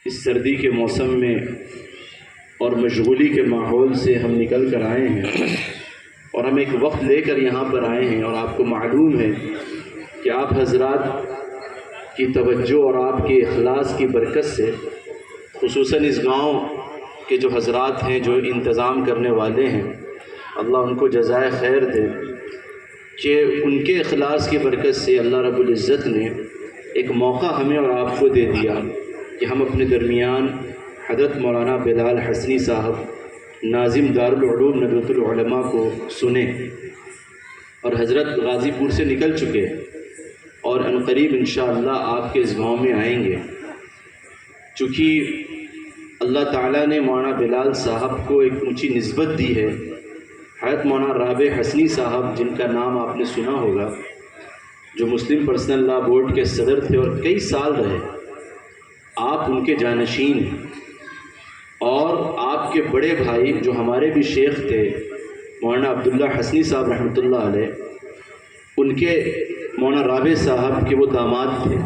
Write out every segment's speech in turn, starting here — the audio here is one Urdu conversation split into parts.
اس سردی کے موسم میں اور مشغولی کے ماحول سے ہم نکل کر آئے ہیں اور ہم ایک وقت لے کر یہاں پر آئے ہیں، اور آپ کو معلوم ہے کہ آپ حضرات کی توجہ اور آپ کے اخلاص کی برکت سے خصوصاً اس گاؤں کے جو حضرات ہیں، جو انتظام کرنے والے ہیں، اللہ ان کو جزائے خیر دے کہ ان کے اخلاص کی برکت سے اللہ رب العزت نے ایک موقع ہمیں اور آپ کو دے دیا کہ ہم اپنے درمیان حضرت مولانا بلال حسنی صاحب ناظم دارالعلوم ندوۃ العلماء کو سنیں۔ اور حضرت غازی پور سے نکل چکے اور عنقریب انشاءاللہ آپ کے اس گاؤں میں آئیں گے۔ چونکہ اللہ تعالیٰ نے مولانا بلال صاحب کو ایک اونچی نسبت دی ہے، حضرت مولانا رابع حسنی صاحب جن کا نام آپ نے سنا ہوگا، جو مسلم پرسنل لا بورڈ کے صدر تھے اور کئی سال رہے، آپ ان کے جانشین ہیں۔ اور آپ کے بڑے بھائی جو ہمارے بھی شیخ تھے مولانا عبداللہ حسنی صاحب رحمۃ اللہ علیہ، ان کے مولانا رابع صاحب کے وہ داماد تھے۔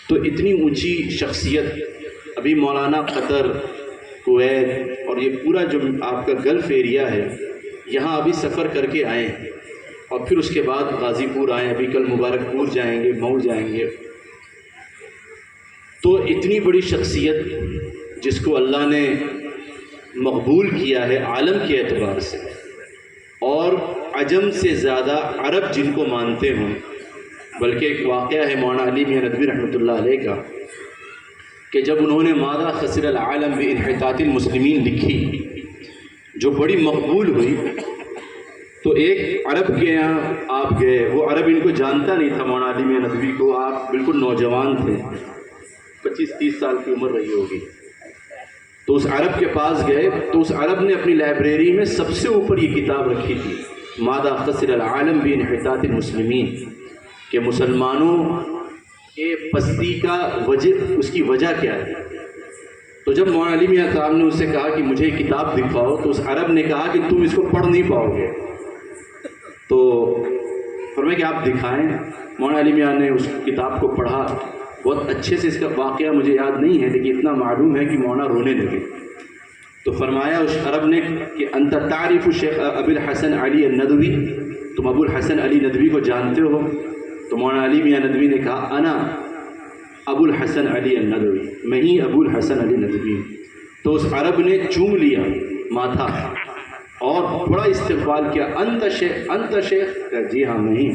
تو اتنی اونچی شخصیت، ابھی مولانا قطر، کویت اور یہ پورا جو آپ کا گلف ایریا ہے، یہاں ابھی سفر کر کے آئے ہیں، اور پھر اس کے بعد غازی پور آئے، ابھی کل مبارک پور جائیں گے، مئو جائیں گے۔ تو اتنی بڑی شخصیت جس کو اللہ نے مقبول کیا ہے عالم کے اعتبار سے، اور عجم سے زیادہ عرب جن کو مانتے ہوں، بلکہ ایک واقعہ ہے مولانا علی میاں ندوی رحمۃ اللہ علیہ کا کہ جب انہوں نے ماذا خسر العالم بانحطاط المسلمین لکھی، جو بڑی مقبول ہوئی، تو ایک عرب کے یہاں آپ گئے، وہ عرب ان کو جانتا نہیں تھا مولانا علی میاں ندوی کو، آپ بالکل نوجوان تھے، 25-30 سال کی عمر رہی ہوگی۔ تو اس عرب کے پاس گئے تو اس عرب نے اپنی لائبریری میں سب سے اوپر یہ کتاب رکھی تھی، ماذا خسر العالم بانحطاط المسلمین، کہ مسلمانوں کے پستی کا وجہ، اس کی وجہ کیا ہے۔ تو جب مولانا علی میاں صاحب نے اس سے کہا کہ مجھے کتاب دکھاؤ، تو اس عرب نے کہا کہ تم اس کو پڑھ نہیں پاؤ گے۔ تو فرمایا کہ آپ دکھائیں۔ مولانا علی میاں نے اس کتاب کو پڑھا، بہت اچھے سے، اس کا واقعہ مجھے یاد نہیں ہے لیکن اتنا معلوم ہے کہ مولانا رونے لگے۔ تو فرمایا اس عرب نے کہ انت تعریف شیخ ابو الحسن علی الندوی، تم ابو الحسن علی ندوی کو جانتے ہو؟ تو مولانا علی میاں ندوی نے کہا انا ابو الحسن علی الندوی، میں ہی ابو الحسن علی ندوی۔ تو اس عرب نے چوم لیا ماتھا اور بڑا استقبال کیا، انت شیخ، انت شیخ، جی ہاں میں ہی۔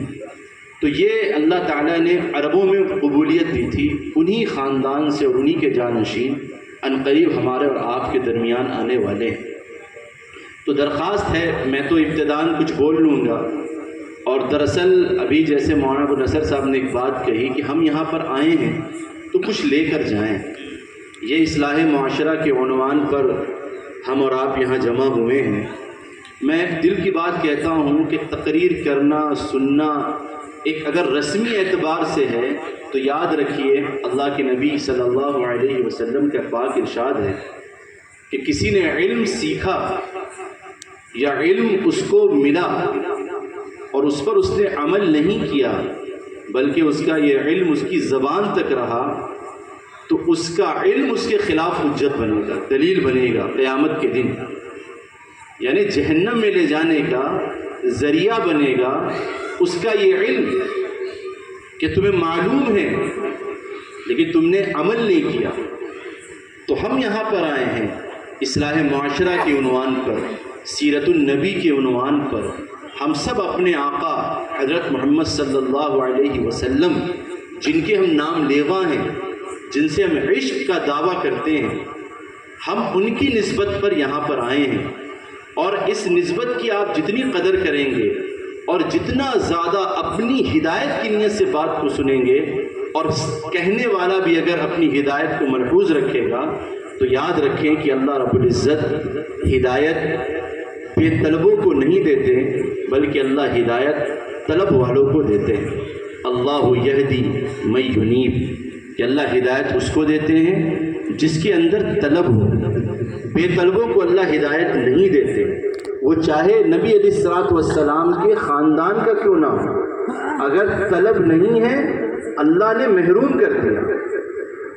تو یہ اللہ تعالیٰ نے عربوں میں قبولیت دی تھی، انہی خاندان سے اور انہی کے جانشین عنقریب ہمارے اور آپ کے درمیان آنے والے ہیں۔ تو درخواست ہے، میں تو ابتداً کچھ بول لوں گا، اور دراصل ابھی جیسے مولانا ابو نصر صاحب نے ایک بات کہی کہ ہم یہاں پر آئے ہیں تو کچھ لے کر جائیں۔ یہ اصلاح معاشرہ کے عنوان پر ہم اور آپ یہاں جمع ہوئے ہیں۔ میں دل کی بات کہتا ہوں کہ تقریر کرنا، سننا ایک اگر رسمی اعتبار سے ہے تو یاد رکھیے اللہ کے نبی صلی اللہ علیہ وسلم کا پاک ارشاد ہے کہ کسی نے علم سیکھا یا علم اس کو ملا اور اس پر اس نے عمل نہیں کیا، بلکہ اس کا یہ علم اس کی زبان تک رہا، تو اس کا علم اس کے خلاف حجت بنے گا، دلیل بنے گا قیامت کے دن، یعنی جہنم میں لے جانے کا ذریعہ بنے گا اس کا یہ علم کہ تمہیں معلوم ہے لیکن تم نے عمل نہیں کیا۔ تو ہم یہاں پر آئے ہیں اصلاح معاشرہ کے عنوان پر، سیرت النبی کے عنوان پر، ہم سب اپنے آقا حضرت محمد صلی اللہ علیہ وسلم جن کے ہم نام لیوا ہیں، جن سے ہم عشق کا دعویٰ کرتے ہیں، ہم ان کی نسبت پر یہاں پر آئے ہیں، اور اس نسبت کی آپ جتنی قدر کریں گے اور جتنا زیادہ اپنی ہدایت کی نیت سے بات کو سنیں گے، اور کہنے والا بھی اگر اپنی ہدایت کو ملحوظ رکھے گا، تو یاد رکھیں کہ اللہ رب العزت ہدایت بے طلبوں کو نہیں دیتے بلکہ اللہ ہدایت طلب والوں کو دیتے ہیں۔ اللہ یہدی من ینیب، کہ اللہ ہدایت اس کو دیتے ہیں جس کے اندر طلب ہو، بے طلبوں کو اللہ ہدایت نہیں دیتے، وہ چاہے نبی علیہ الصلوۃ والسلام کے خاندان کا کیوں نہ ہو، اگر طلب نہیں ہے اللہ نے محروم کر دیا۔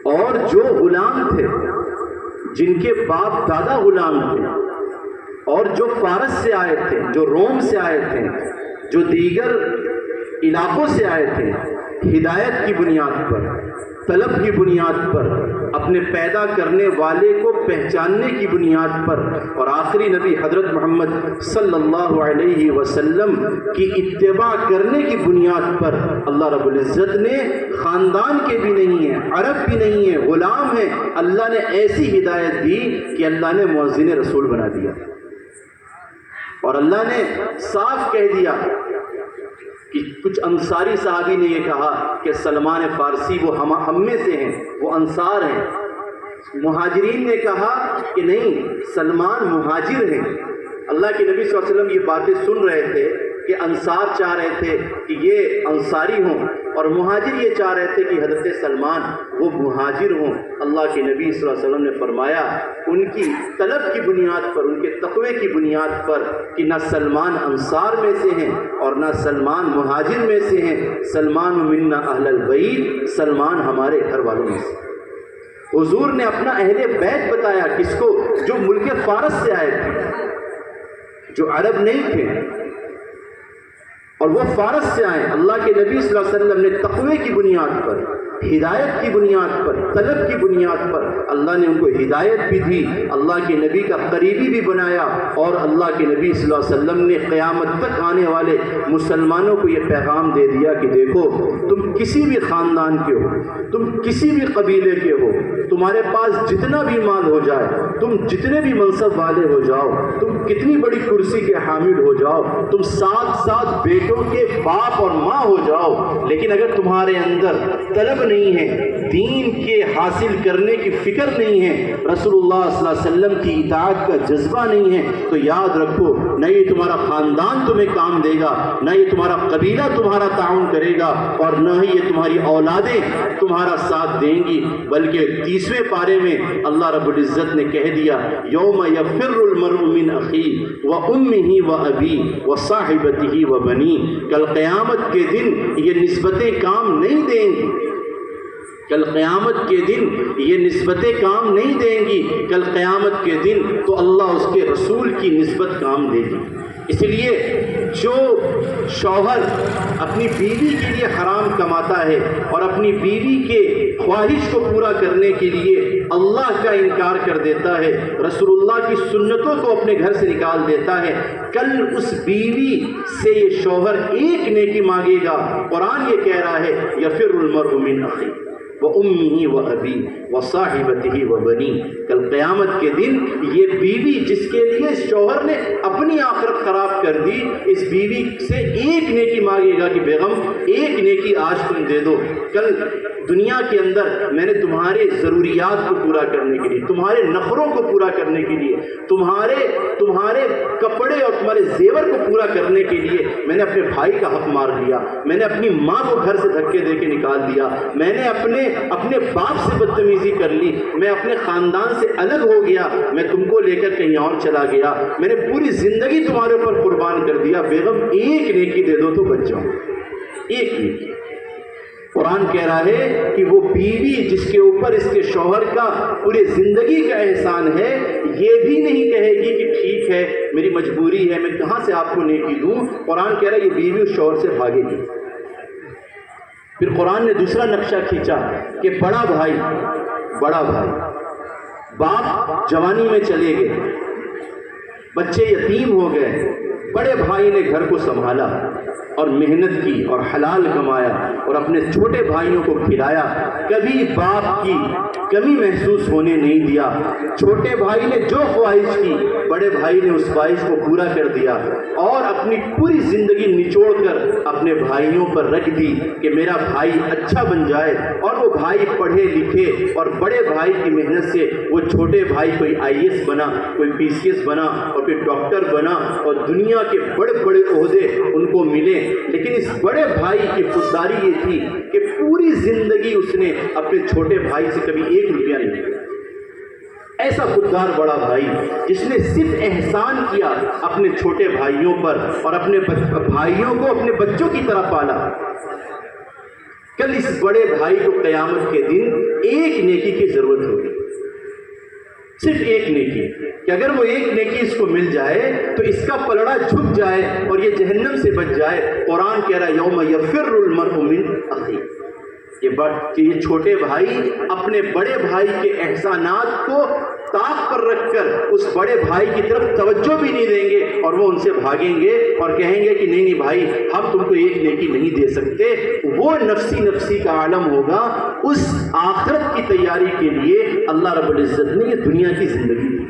اور جو غلام تھے، جن کے باپ دادا غلام تھے، اور جو فارس سے آئے تھے، جو روم سے آئے تھے، جو دیگر علاقوں سے آئے تھے، ہدایت کی بنیاد پر، طلب کی بنیاد پر، اپنے پیدا کرنے والے کو پہچاننے کی بنیاد پر، اور آخری نبی حضرت محمد صلی اللہ علیہ وسلم کی اتباع کرنے کی بنیاد پر اللہ رب العزت نے خاندان کے بھی نہیں ہیں، عرب بھی نہیں ہیں، غلام ہیں، اللہ نے ایسی ہدایت دی کہ اللہ نے مؤذن رسول بنا دیا، اور اللہ نے صاف کہہ دیا کہ کچھ انصاری صحابی نے یہ کہا کہ سلمان فارسی وہ ہم میں سے ہیں، وہ انصار ہیں۔ مہاجرین نے کہا کہ نہیں، سلمان مہاجر ہیں۔ اللہ کے نبی صلی اللہ علیہ وسلم یہ باتیں سن رہے تھے کہ انصار چاہ رہے تھے کہ یہ انصاری ہوں، اور مہاجر یہ چاہ رہے تھے کہ حضرت سلمان وہ مہاجر ہوں۔ اللہ کے نبی صلی اللہ علیہ وسلم نے فرمایا ان کی طلب کی بنیاد پر، ان کے تقوی کی بنیاد پر، کہ نہ سلمان انصار میں سے ہیں اور نہ سلمان مہاجر میں سے ہیں، سلمان منا اہل البیت، سلمان ہمارے گھر والوں میں سے۔ حضور نے اپنا اہل بیت بتایا، کس کو؟ جو ملک فارس سے آئے تھے، جو عرب نہیں تھے، اور وہ فارس سے آئے۔ اللہ کے نبی صلی اللہ علیہ وسلم نے تقوی کی بنیاد پر، ہدایت کی بنیاد پر، طلب کی بنیاد پر اللہ نے ان کو ہدایت بھی دی، اللہ کے نبی کا قریبی بھی بنایا، اور اللہ کے نبی صلی اللہ علیہ وسلم نے قیامت تک آنے والے مسلمانوں کو یہ پیغام دے دیا کہ دیکھو، تم کسی بھی خاندان کے ہو، تم کسی بھی قبیلے کے ہو، تمہارے پاس جتنا بھی مال ہو جائے، تم جتنے بھی منصب والے ہو جاؤ، تم کتنی بڑی کرسی کے حامل ہو جاؤ، تم 7 بیٹوں کے باپ اور ماں ہو جاؤ، لیکن اگر تمہارے اندر طلب نہیں ہے، دین کے حاصل کرنے کی فکر نہیں ہے، رسول اللہ صلی اللہ علیہ وسلم کی اطاعت کا جذبہ نہیں ہے، تو یاد رکھو، نہ یہ تمہارا خاندان تمہیں کام دے گا، نہ یہ تمہارا قبیلہ تمہارا تعاون کرے گا، اور نہ ہی یہ تمہاری اولادیں تمہارا ساتھ دیں گی، بلکہ 30ویں پارے میں اللہ رب العزت نے کہہ دیا یوم یفر المرء من اخیہ وامہ وابیہ وصاحبتہ وبنیہ، کل قیامت کے دن یہ نسبتیں کام نہیں دیں گی، کل قیامت کے دن یہ نسبتیں کام نہیں دیں گی، کل قیامت کے دن تو اللہ اس کے رسول کی نسبت کام دے گی۔ اس لیے جو شوہر اپنی بیوی کے لیے حرام کماتا ہے اور اپنی بیوی کے خواہش کو پورا کرنے کے لیے اللہ کا انکار کر دیتا ہے، رسول اللہ کی سنتوں کو اپنے گھر سے نکال دیتا ہے، کل اس بیوی سے یہ شوہر ایک نیکی مانگے گا۔ قرآن یہ کہہ رہا ہے یفر المرء من اخیہ وَأُمِّهِ وَأَبِيهِ وَصَاحِبَتِهِ وَبَنِيهِ، کل قیامت کے دن یہ بیوی جس کے لیے شوہر نے اپنی آخرت خراب کر دی، اس بیوی سے ایک نیکی مانگے گا کہ بیگم ایک نیکی آج تم دے دو، کل دنیا کے اندر میں نے تمہارے ضروریات کو پورا کرنے کے لیے، تمہارے نخروں کو پورا کرنے کے لیے، تمہارے کپڑے اور تمہارے زیور کو پورا کرنے کے لیے میں نے اپنے بھائی کا حق مار دیا، میں نے اپنی ماں کو گھر سے دھکے دے کے نکال دیا، میں نے اپنے باپ سے بدتمیزی کر لی، میں اپنے خاندان سے الگ ہو گیا، میں تم کو لے کر کہیں اور چلا گیا، میں نے پوری زندگی تمہارے اوپر قربان کر دیا، بیگم ایک نیکی دے دو تو بچ جاؤں، ایک نیکی۔ قرآن کہہ رہا ہے کہ وہ بیوی جس کے اوپر اس کے شوہر کا پورے زندگی کا احسان ہے، یہ بھی نہیں کہے گی کہ ٹھیک ہے میری مجبوری ہے، میں کہاں سے آپ کو نیکی دوں، قرآن کہہ رہا ہے یہ بیوی اس شوہر سے بھاگے گی۔ پھر قرآن نے دوسرا نقشہ کھینچا کہ بڑا بھائی باپ جوانی میں چلے گئے، بچے یتیم ہو گئے، بڑے بھائی نے گھر کو سنبھالا اور محنت کی اور حلال کمایا اور اپنے چھوٹے بھائیوں کو کھلایا، کبھی باپ کی کمی محسوس ہونے نہیں دیا، چھوٹے بھائی نے جو خواہش کی بڑے بھائی نے اس خواہش کو پورا کر دیا، اور اپنی پوری زندگی نچوڑ کر اپنے بھائیوں پر رکھ دی کہ میرا بھائی اچھا بن جائے، اور وہ بھائی پڑھے لکھے، اور بڑے بھائی کی محنت سے وہ چھوٹے بھائی کوئی IAS بنا، کوئی PCS بنا، اور پھر ڈاکٹر بنا، اور دنیا کے بڑے بڑے عہدے ان کو ملے، لیکن اس بڑے بھائی کی خودداری یہ تھی کہ پوری زندگی اس نے اپنے چھوٹے بھائی سے کبھی 1 روپیہ نہیں لیا۔ ایسا خوددار بڑا بھائی جس نے صرف احسان کیا اپنے چھوٹے بھائیوں پر، اور اپنے بھائیوں کو اپنے بچوں کی طرح پالا۔ کل اس بڑے بھائی کو قیامت کے دن ایک نیکی کی ضرورت ہوگی، صرف ایک نیکی، کہ اگر وہ ایک نیکی اس کو مل جائے تو اس کا پلڑا جھک جائے اور یہ جہنم سے بچ جائے۔ قرآن کہہ رہا ہے یوم یفر المرء من اخیہ، کہ یہ چھوٹے بھائی اپنے بڑے بھائی کے احسانات کو طاق پر رکھ کر اس بڑے بھائی کی طرف توجہ بھی نہیں دیں گے، اور وہ ان سے بھاگیں گے اور کہیں گے کہ نہیں بھائی ہم تم کو ایک نیکی نہیں دے سکتے۔ وہ نفسی نفسی کا عالم ہوگا۔ اس آخرت کی تیاری کے لیے اللہ رب العزت نے یہ دنیا کی زندگی دی،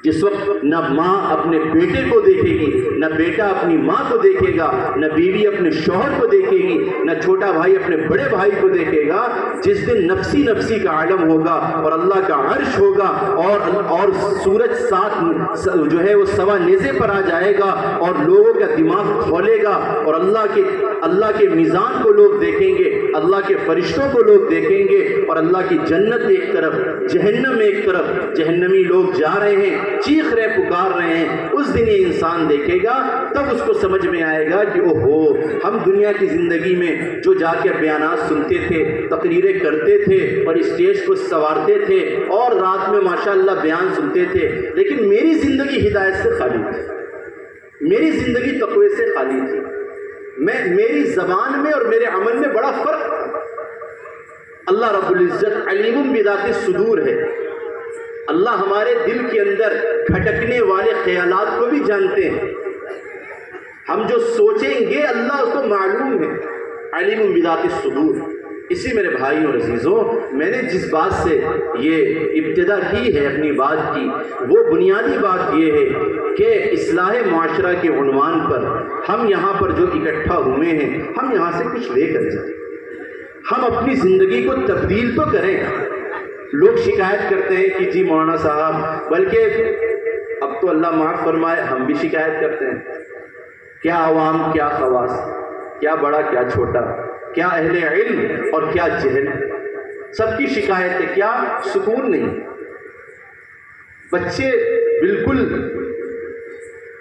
جس وقت نہ ماں اپنے بیٹے کو دیکھے گی، نہ بیٹا اپنی ماں کو دیکھے گا، نہ بیوی اپنے شوہر کو دیکھے گی، نہ چھوٹا بھائی اپنے بڑے بھائی کو دیکھے گا۔ جس دن نفسی نفسی کا عالم ہوگا اور اللہ کا عرش ہوگا اور سورج سات جو ہے وہ سوا نیزے پر آ جائے گا اور لوگوں کا دماغ کھولے گا اور اللہ کے میزان کو لوگ دیکھیں گے، اللہ کے فرشتوں کو لوگ دیکھیں گے، اور اللہ کی جنت ایک طرف، جہنم ایک طرف، جہنمی لوگ جا رہے ہیں، چیخ رہے، پکار رہے ہیں۔ اس دن یہ انسان دیکھے گا، تب اس کو سمجھ میں آئے گا کہ اوہو، ہم دنیا کی زندگی میں جو جا کے بیانات سنتے تھے، تقریریں کرتے تھے اور اسٹیج کو سنوارتے تھے اور رات میں ماشاءاللہ بیان سنتے تھے، لیکن میری زندگی ہدایت سے خالی تھی، میری زندگی تقوی سے خالی تھی، میری زبان میں اور میرے عمل میں بڑا فرق تھا۔ اللہ رب العزت علیم بذات الصدور ہے۔ اللہ ہمارے دل کے اندر کھٹکنے والے خیالات کو بھی جانتے ہیں۔ ہم جو سوچیں گے اللہ اس کو معلوم ہے، علیم بذات الصدور۔ اسی میرے بھائیوں اور عزیزوں، میں نے جس بات سے یہ ابتدا کی ہے اپنی بات کی، وہ بنیادی بات یہ ہے کہ اصلاح معاشرہ کے عنوان پر ہم یہاں پر جو اکٹھا ہوئے ہیں، ہم یہاں سے کچھ لے کر جائیں، ہم اپنی زندگی کو تبدیل تو کریں۔ لوگ شکایت کرتے ہیں کہ جی مولانا صاحب، بلکہ اب تو اللہ معاف فرمائے ہم بھی شکایت کرتے ہیں، کیا عوام، کیا خواص، کیا بڑا کیا چھوٹا، کیا اہل علم اور کیا جہل، سب کی شکایت ہے، کیا سکون نہیں، بچے بالکل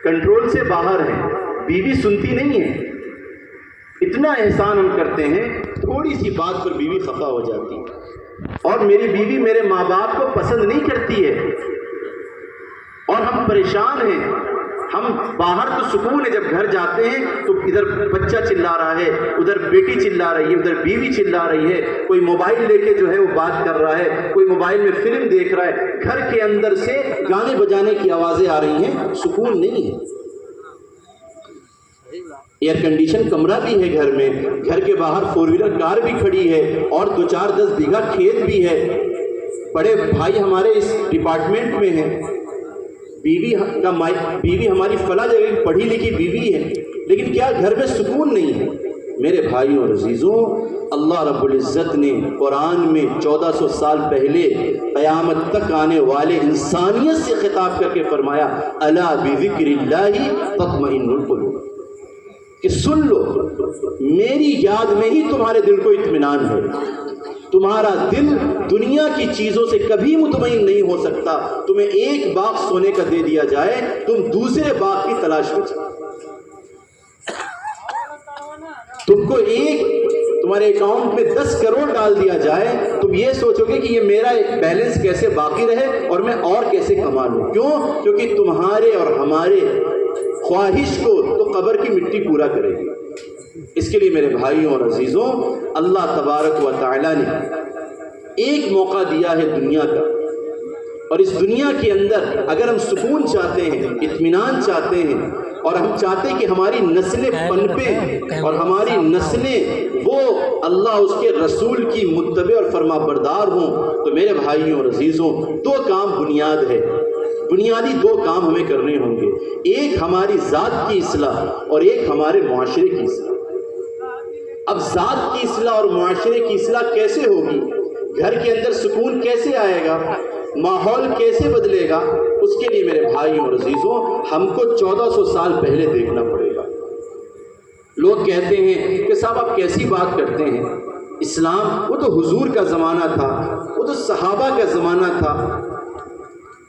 کنٹرول سے باہر ہیں، بیوی سنتی نہیں ہے، اتنا احسان ہم کرتے ہیں، تھوڑی سی بات پر بیوی خفا ہو جاتی ہے، اور میری بیوی میرے ماں باپ کو پسند نہیں کرتی ہے اور ہم پریشان ہیں۔ ہم باہر تو سکون ہے، جب گھر جاتے ہیں تو ادھر بچہ چلا رہا ہے، ادھر بیٹی چلا رہی ہے، ادھر بیوی چلا رہی ہے، کوئی موبائل لے کے جو ہے وہ بات کر رہا ہے، کوئی موبائل میں فلم دیکھ رہا ہے، گھر کے اندر سے گانے بجانے کی آوازیں آ رہی ہیں، سکون نہیں ہے۔ ایئر کنڈیشن کمرہ بھی ہے گھر میں، گھر کے باہر 4 ویلر کار بھی کھڑی ہے اور 2-4-10 بیگھہ کھیت بھی ہے، بڑے بھائی ہمارے اس ڈپارٹمنٹ میں ہیں، بیوی ہماری فلاں جگہ کی پڑھی لکھی بیوی ہے، لیکن کیا گھر میں سکون نہیں ہے؟ میرے بھائیوں اور عزیزوں، اللہ رب العزت نے قرآن میں 1400 سال پہلے قیامت تک آنے والے انسانیت سے خطاب کر کے فرمایا الا بذکر اللہ تطمئن القلوب، کہ سن لو، میری یاد میں ہی تمہارے دل کو اطمینان ہے۔ تمہارا دل دنیا کی چیزوں سے کبھی مطمئن نہیں ہو سکتا۔ تمہیں ایک باغ سونے کا دے دیا جائے، تم دوسرے باغ کی تلاش میں چلو۔ تم کو تمہارے اکاؤنٹ میں 10 کروڑ ڈال دیا جائے، تم یہ سوچو گے کہ یہ میرا بیلنس کیسے باقی رہے اور میں اور کیسے کما لوں۔ کیوں؟ کیونکہ تمہارے اور ہمارے خواہش کو تو قبر کی مٹی پورا کرے گی۔ اس کے لیے میرے بھائیوں اور عزیزوں، اللہ تبارک و تعالیٰ نے ایک موقع دیا ہے دنیا کا، اور اس دنیا کے اندر اگر ہم سکون چاہتے ہیں، اطمینان چاہتے ہیں، اور ہم چاہتے ہیں کہ ہماری نسلیں پنپیں اور ہماری نسلیں وہ اللہ اس کے رسول کی متبع اور فرما بردار ہوں، تو میرے بھائیوں اور عزیزوں، 2 کام بنیاد ہے، بنیادی 2 کام ہمیں کرنے ہوں گے، ایک ہماری ذات کی اصلاح اور ایک ہمارے معاشرے کی اصلاح۔ اب ذات کی اصلاح اور معاشرے کی اصلاح کیسے ہوگی؟ گھر کے اندر سکون کیسے آئے گا؟ ماحول کیسے بدلے گا؟ اس کے لیے میرے بھائیوں اور عزیزوں، ہم کو 1400 سال پہلے دیکھنا پڑے گا۔ لوگ کہتے ہیں کہ صاحب آپ کیسی بات کرتے ہیں، اسلام وہ تو حضور کا زمانہ تھا، وہ تو صحابہ کا زمانہ تھا۔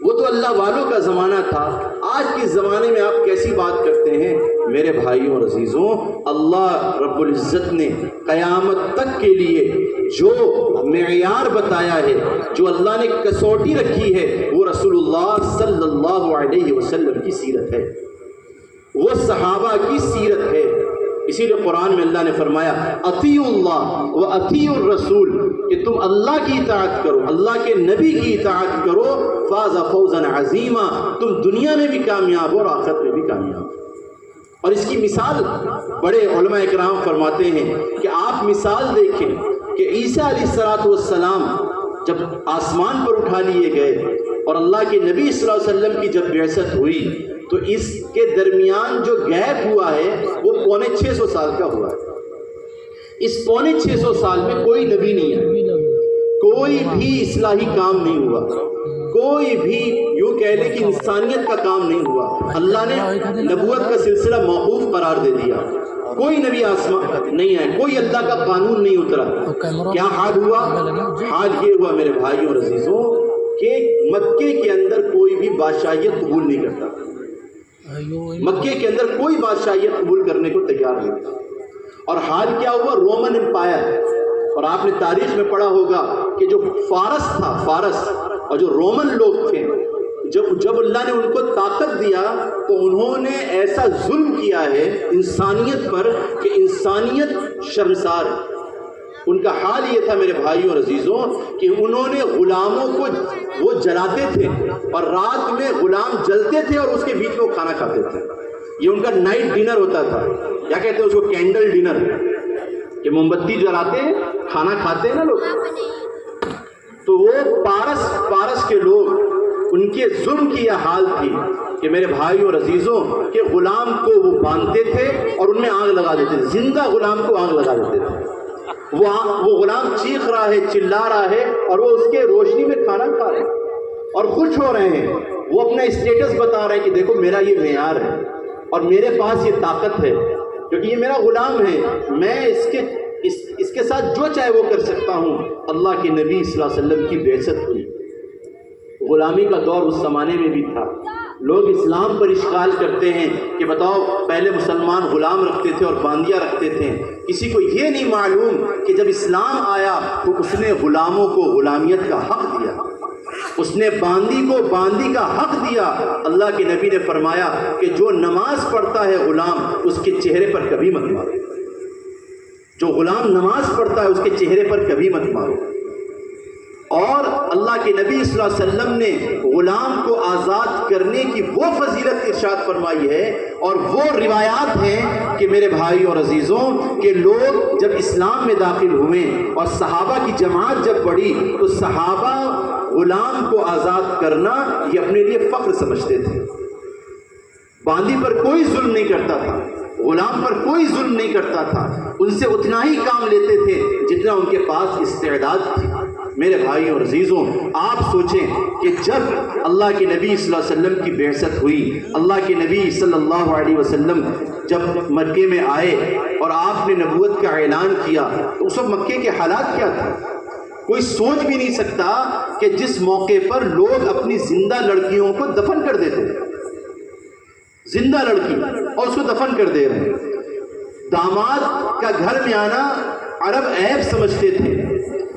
وہ تو اللہ والوں کا زمانہ تھا، آج کے زمانے میں آپ کیسی بات کرتے ہیں؟ میرے بھائیوں اور عزیزوں، اللہ رب العزت نے قیامت تک کے لیے جو معیار بتایا ہے، جو اللہ نے کسوٹی رکھی ہے، وہ رسول اللہ صلی اللہ علیہ وسلم کی سیرت ہے، وہ صحابہ کی سیرت ہے۔ اسی لیے قرآن میں اللہ نے فرمایا اطیعوا اللہ و اطیعوا الرسول، کہ تم اللہ کی اطاعت کرو، اللہ کے نبی کی اطاعت کرو، فاز فوزا عظیما، تم دنیا میں بھی کامیاب ہو اور آخرت میں بھی کامیاب ہو۔ اور اس کی مثال بڑے علماء اکرام فرماتے ہیں کہ آپ مثال دیکھیں کہ عیسیٰ علیہ السلام جب آسمان پر اٹھا لیے گئے اور اللہ کے نبی صلی اللہ علیہ وسلم کی جب بعثت ہوئی تو اس کے درمیان جو گیپ ہوا ہے وہ 650 سال کا ہوا ہے۔ اس 650 سال میں کوئی نبی نہیں ہے، کوئی بھی اصلاحی کام نہیں ہوا، کوئی بھی یوں کہہ لے کہ انسانیت کا کام نہیں ہوا۔ اللہ نے نبوت کا سلسلہ موقوف قرار دے دیا، کوئی نبی آسمان نہیں ہے، کوئی اللہ کا قانون نہیں اترا۔ کیا حال ہوا؟ حال یہ ہوا میرے بھائیوں اور عزیزوں کہ مکے کے اندر کوئی بھی بادشاہیت قبول نہیں کرتا، مکے کے اندر کوئی بادشاہیت قبول کرنے کو تیار نہیں تھا۔ اور حال کیا ہوا؟ رومن امپائر، اور آپ نے تاریخ میں پڑھا ہوگا کہ جو فارس تھا، فارس اور جو رومن لوگ تھے، جب اللہ نے ان کو طاقت دیا تو انہوں نے ایسا ظلم کیا ہے انسانیت پر کہ انسانیت شرمسار ہے۔ ان کا حال یہ تھا میرے بھائیوں اور عزیزوں کہ انہوں نے غلاموں کو وہ جلاتے تھے اور رات میں غلام جلتے تھے اور اس کے بیچ میں وہ کھانا کھاتے تھے۔ یہ ان کا نائٹ ڈنر ہوتا تھا، کیا کہتے ہیں اس کو؟ کینڈل ڈنر، کہ موم بتی جلاتے ہیں، کھانا کھاتے ہیں نا لوگ۔ تو وہ پارس کے لوگ، ان کے ظلم کی یہ حال تھی کہ میرے بھائیوں اور عزیزوں کہ غلام کو وہ باندھتے تھے اور ان میں آگ لگا دیتے تھے، زندہ غلام کو آگ لگا دیتے تھے۔ وہ غلام چیخ رہا ہے، چلا رہا ہے، اور وہ اس کے روشنی میں کھانا کھا رہے ہیں اور خوش ہو رہے ہیں۔ وہ اپنا اسٹیٹس بتا رہے ہیں کہ دیکھو میرا یہ معیار ہے اور میرے پاس یہ طاقت ہے، کیونکہ یہ میرا غلام ہے، میں اس کے ساتھ جو چاہے وہ کر سکتا ہوں۔ اللہ کے نبی صلی اللہ علیہ وسلم کی بعثت ہوئی، غلامی کا دور اس زمانے میں بھی تھا۔ لوگ اسلام پر اشکال کرتے ہیں کہ بتاؤ پہلے مسلمان غلام رکھتے تھے اور باندیاں رکھتے تھے، کسی کو یہ نہیں معلوم کہ جب اسلام آیا تو اس نے غلاموں کو غلامیت کا حق دیا، اس نے باندی کو باندی کا حق دیا۔ اللہ کے نبی نے فرمایا کہ جو نماز پڑھتا ہے غلام، اس کے چہرے پر کبھی مت مارو، جو غلام نماز پڑھتا ہے اس کے چہرے پر کبھی مت مارو۔ اور اللہ کے نبی صلی اللہ علیہ وسلم نے غلام کو آزاد کرنے کی وہ فضیلت ارشاد فرمائی ہے، اور وہ روایات ہیں کہ میرے بھائی اور عزیزوں کہ لوگ جب اسلام میں داخل ہوئے اور صحابہ کی جماعت جب بڑھی تو صحابہ غلام کو آزاد کرنا یہ اپنے لیے فخر سمجھتے تھے۔ باندی پر کوئی ظلم نہیں کرتا تھا، غلام پر کوئی ظلم نہیں کرتا تھا، ان سے اتنا ہی کام لیتے تھے جتنا ان کے پاس استعداد تھی۔ میرے بھائی اور عزیزوں، آپ سوچیں کہ جب اللہ کے نبی صلی اللہ علیہ وسلم کی بعثت ہوئی، اللہ کے نبی صلی اللہ علیہ وسلم جب مکے میں آئے اور آپ نے نبوت کا اعلان کیا تو اس وقت مکے کے حالات کیا تھے؟ کوئی سوچ بھی نہیں سکتا کہ جس موقع پر لوگ اپنی زندہ لڑکیوں کو دفن کر دیتے ہیں، زندہ لڑکی اور اس کو دفن کر دے رہے ہیں۔ داماد کا گھر میں آنا عرب عیب سمجھتے تھے،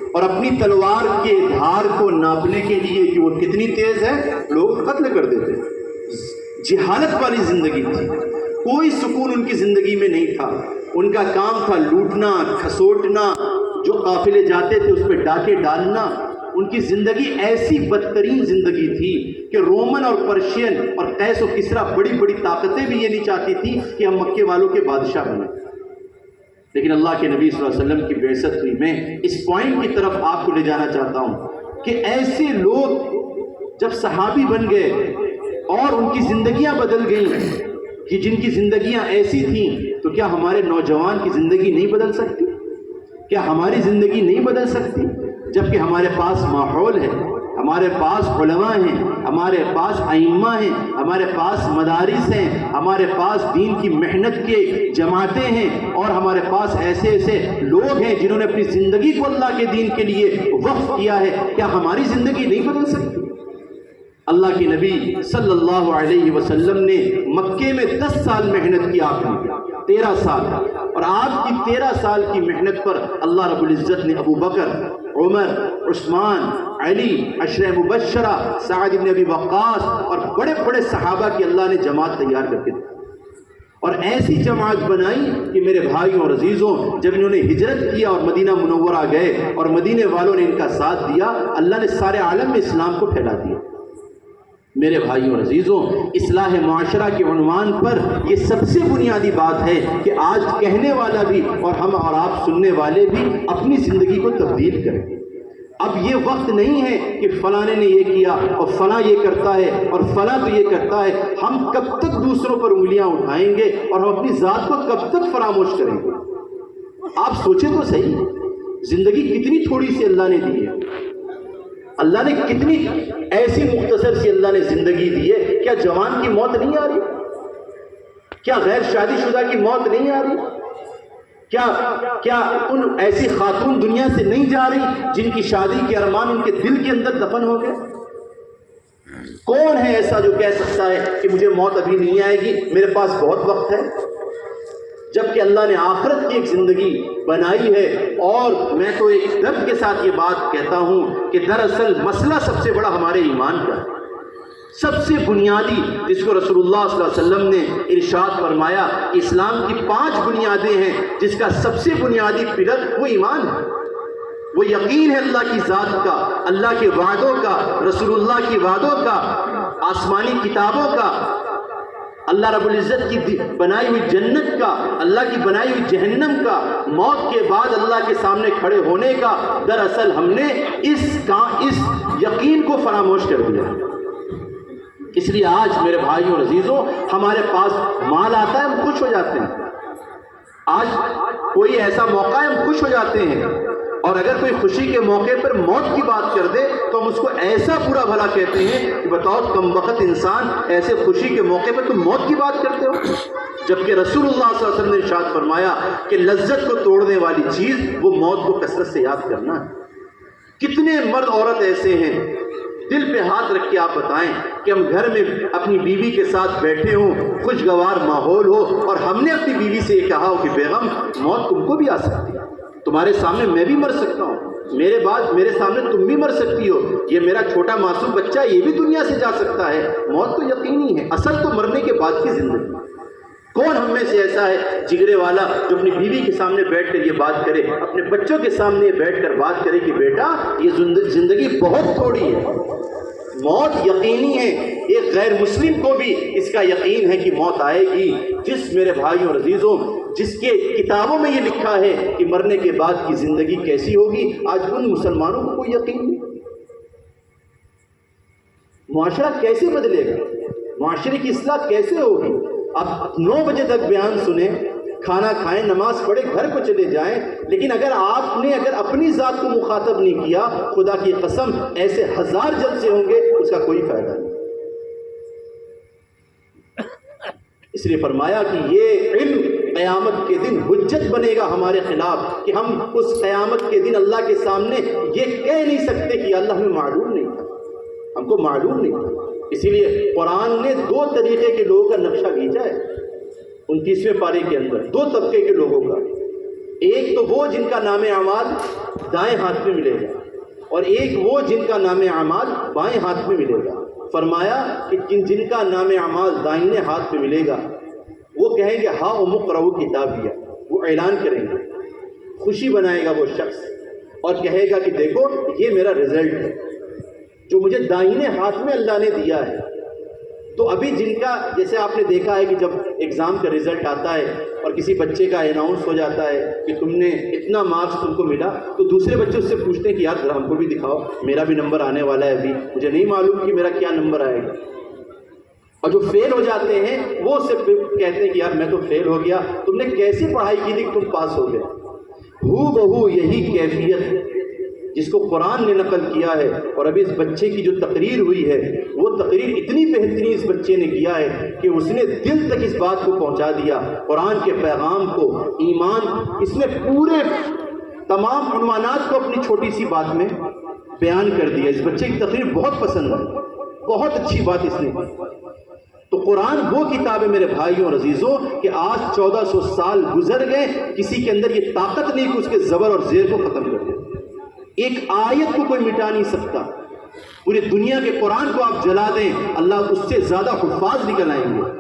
اور اپنی تلوار کے دھار کو ناپنے کے لیے کہ وہ کتنی تیز ہے لوگ قتل کر دیتے۔ جہالت والی زندگی تھی، کوئی سکون ان کی زندگی میں نہیں تھا، ان کا کام تھا لوٹنا، کھسوٹنا، جو قافلے جاتے تھے اس پہ ڈاکے ڈالنا۔ ان کی زندگی ایسی بدترین زندگی تھی کہ رومن اور پرشین اور قیس و کسریٰ بڑی بڑی طاقتیں بھی یہ نہیں چاہتی تھی کہ ہم مکے والوں کے بادشاہ بنیں، لیکن اللہ کے نبی صلی اللہ علیہ وسلم کی بعثت ہوئی۔ میں اس پوائنٹ کی طرف آپ کو لے جانا چاہتا ہوں کہ ایسے لوگ جب صحابی بن گئے اور ان کی زندگیاں بدل گئیں، کہ جن کی زندگیاں ایسی تھیں، تو کیا ہمارے نوجوان کی زندگی نہیں بدل سکتی؟ کیا ہماری زندگی نہیں بدل سکتی؟ جبکہ ہمارے پاس ماحول ہے، ہمارے پاس علماء ہیں، ہمارے پاس ائمہ ہیں، ہمارے پاس مدارس ہیں، ہمارے پاس دین کی محنت کے جماعتیں ہیں، اور ہمارے پاس ایسے لوگ ہیں جنہوں نے اپنی زندگی کو اللہ کے دین کے لیے وقف کیا ہے۔ کیا ہماری زندگی نہیں بدل سکتی؟ اللہ کے نبی صلی اللہ علیہ وسلم نے مکے میں 10 سال محنت کی، آپ نے 13 سال، اور آپ کی 13 سال کی محنت پر اللہ رب العزت نے ابو بکر، عمر، عثمان، علی، عشرہ مبشرہ، سعد بن ابی وقاص اور بڑے بڑے صحابہ کی اللہ نے جماعت تیار کر کے دی، اور ایسی جماعت بنائی کہ میرے بھائیوں اور عزیزوں، جب انہوں نے ہجرت کیا اور مدینہ منورہ گئے اور مدینے والوں نے ان کا ساتھ دیا، اللہ نے سارے عالم میں اسلام کو پھیلا دیا۔ میرے بھائیوں اور عزیزوں، اصلاح معاشرہ کے عنوان پر یہ سب سے بنیادی بات ہے کہ آج کہنے والا بھی اور ہم اور آپ سننے والے بھی اپنی زندگی کو تبدیل کریں۔ اب یہ وقت نہیں ہے کہ فلاں نے یہ کیا اور فلاں یہ کرتا ہے اور فلاں تو یہ کرتا ہے۔ ہم کب تک دوسروں پر انگلیاں اٹھائیں گے اور ہم اپنی ذات کو کب تک فراموش کریں گے؟ آپ سوچیں تو صحیح، زندگی کتنی تھوڑی سی اللہ نے دی ہے، اللہ نے کتنی ایسی مختصر سی اللہ نے زندگی دی ہے۔ کیا جوان کی موت نہیں آ رہی؟ کیا غیر شادی شدہ کی موت نہیں آ رہی؟ کیا ان ایسی خاتون دنیا سے نہیں جا رہی جن کی شادی کے ارمان ان کے دل کے اندر دفن ہو گئے؟ کون ہے ایسا جو کہہ سکتا ہے کہ مجھے موت ابھی نہیں آئے گی، میرے پاس بہت وقت ہے؟ جبکہ اللہ نے آخرت کی ایک زندگی بنائی ہے۔ اور میں تو ایک درد کے ساتھ یہ بات کہتا ہوں کہ دراصل مسئلہ سب سے بڑا ہمارے ایمان کا، سب سے بنیادی، جس کو رسول اللہ صلی اللہ علیہ وسلم نے ارشاد فرمایا کہ اسلام کی 5 بنیادیں ہیں، جس کا سب سے بنیادی پلر وہ ایمان ہے، وہ یقین ہے اللہ کی ذات کا، اللہ کے وعدوں کا، رسول اللہ کی وعدوں کا، آسمانی کتابوں کا، اللہ رب العزت کی بنائی ہوئی جنت کا، اللہ کی بنائی ہوئی جہنم کا، موت کے بعد اللہ کے سامنے کھڑے ہونے کا۔ دراصل ہم نے اس یقین کو فراموش کر دیا۔ اس لیے آج میرے بھائیوں اور عزیزوں، ہمارے پاس مال آتا ہے ہم خوش ہو جاتے ہیں، آج کوئی ایسا موقع ہے ہم خوش ہو جاتے ہیں، اور اگر کوئی خوشی کے موقع پر موت کی بات کر دے تو ہم اس کو ایسا برا بھلا کہتے ہیں کہ بتاؤ کم وقت انسان، ایسے خوشی کے موقع پر تم موت کی بات کرتے ہو، جبکہ رسول اللہ صلی اللہ علیہ وسلم نے ارشاد فرمایا کہ لذت کو توڑنے والی چیز وہ موت کو کثرت سے یاد کرنا ہے۔ کتنے مرد عورت ایسے ہیں، دل پہ ہاتھ رکھ کے آپ بتائیں کہ ہم گھر میں اپنی بیوی کے ساتھ بیٹھے ہوں، خوشگوار ماحول ہو، اور ہم نے اپنی بیوی سے یہ کہا ہو کہ بیگم موت تم کو بھی آ سکتی ہے، تمہارے سامنے میں بھی مر سکتا ہوں، میرے بعد میرے سامنے تم بھی مر سکتی ہو، یہ میرا چھوٹا معصوم بچہ یہ بھی دنیا سے جا سکتا ہے۔ موت تو یقینی ہے، اصل تو مرنے کے بعد کی زندگی۔ کون ہم میں سے ایسا ہے جگرے والا جو اپنی بیوی کے سامنے بیٹھ کر یہ بات کرے، اپنے بچوں کے سامنے بیٹھ کر بات کرے کہ بیٹا یہ زندگی بہت تھوڑی ہے، موت یقینی ہے۔ ایک غیر مسلم کو بھی اس کا یقین ہے کہ موت آئے گی۔ جس میرے بھائیوں اور عزیزوں، جس کے کتابوں میں یہ لکھا ہے کہ مرنے کے بعد کی زندگی کیسی ہوگی، آج ان مسلمانوں کو کوئی یقین نہیں۔ معاشرہ کیسے بدلے گا؟ معاشرے کی اصلاح کیسے ہوگی؟ اب 9 بجے تک بیان سنیں، کھانا کھائیں، نماز پڑھیں، گھر کو چلے جائیں، لیکن اگر آپ نے اپنی ذات کو مخاطب نہیں کیا، خدا کی قسم ایسے 1000 جلسے ہوں گے، اس کا کوئی فائدہ نہیں۔ اس لیے فرمایا کہ یہ علم قیامت کے دن حجت بنے گا ہمارے خلاف، کہ ہم اس قیامت کے دن اللہ کے سامنے یہ کہہ نہیں سکتے کہ اللہ ہمیں معلوم نہیں تھا، ہم کو معلوم نہیں تھا۔ اسی لیے قرآن نے 2 طریقے کے لوگوں کا نقشہ کھینچا ہے 29ویں پارے کے اندر، 2 طبقے کے لوگوں کا۔ ایک تو وہ جن کا نام اعمال دائیں ہاتھ میں ملے گا، اور ایک وہ جن کا نام اعمال بائیں ہاتھ میں ملے گا۔ فرمایا کہ جن کا نام اعمال دائیں ہاتھ میں ملے گا وہ کہیں گے ہاں مقرؤ کتابیہ، وہ اعلان کریں گے، خوشی بنائے گا وہ شخص اور کہے گا کہ دیکھو یہ میرا رزلٹ ہے جو مجھے دائیں ہاتھ میں اللہ نے دیا ہے۔ تو ابھی جن کا، جیسے آپ نے دیکھا ہے کہ جب ایگزام کا رزلٹ آتا ہے اور کسی بچے کا اناؤنس ہو جاتا ہے کہ تم نے اتنا مارکس تم کو ملا، تو دوسرے بچے اس سے پوچھتے ہیں کہ یار ذرا ہم کو بھی دکھاؤ، میرا بھی نمبر آنے والا ہے، ابھی مجھے نہیں معلوم کہ میرا کیا نمبر آئے گا۔ اور جو فیل ہو جاتے ہیں وہ اس سے کہتے ہیں کہ یار میں تو فیل ہو گیا، تم نے کیسی پڑھائی کی تھی کہ تم پاس ہو گئے۔ ہو بہو یہی کیفیت جس کو قرآن نے نقل کیا ہے، اور ابھی اس بچے کی جو تقریر ہوئی ہے وہ تقریر اتنی بہترین اس بچے نے کیا ہے کہ اس نے دل تک اس بات کو پہنچا دیا، قرآن کے پیغام کو، ایمان، اس نے پورے تمام عنوانات کو اپنی چھوٹی سی بات میں بیان کر دیا۔ اس بچے کی تقریر بہت پسند ہے، بہت اچھی بات اس نے کی۔ تو قرآن وہ کتاب ہے میرے بھائیوں اور عزیزوں کہ آج 1400 سال گزر گئے، کسی کے اندر یہ طاقت نہیں کہ اس کے زبر اور زیر کو ختم کر دے۔ ایک آیت کو کوئی مٹا نہیں سکتا۔ پوری دنیا کے قرآن کو آپ جلا دیں، اللہ اس سے زیادہ حفاظ نکل آئیں گے۔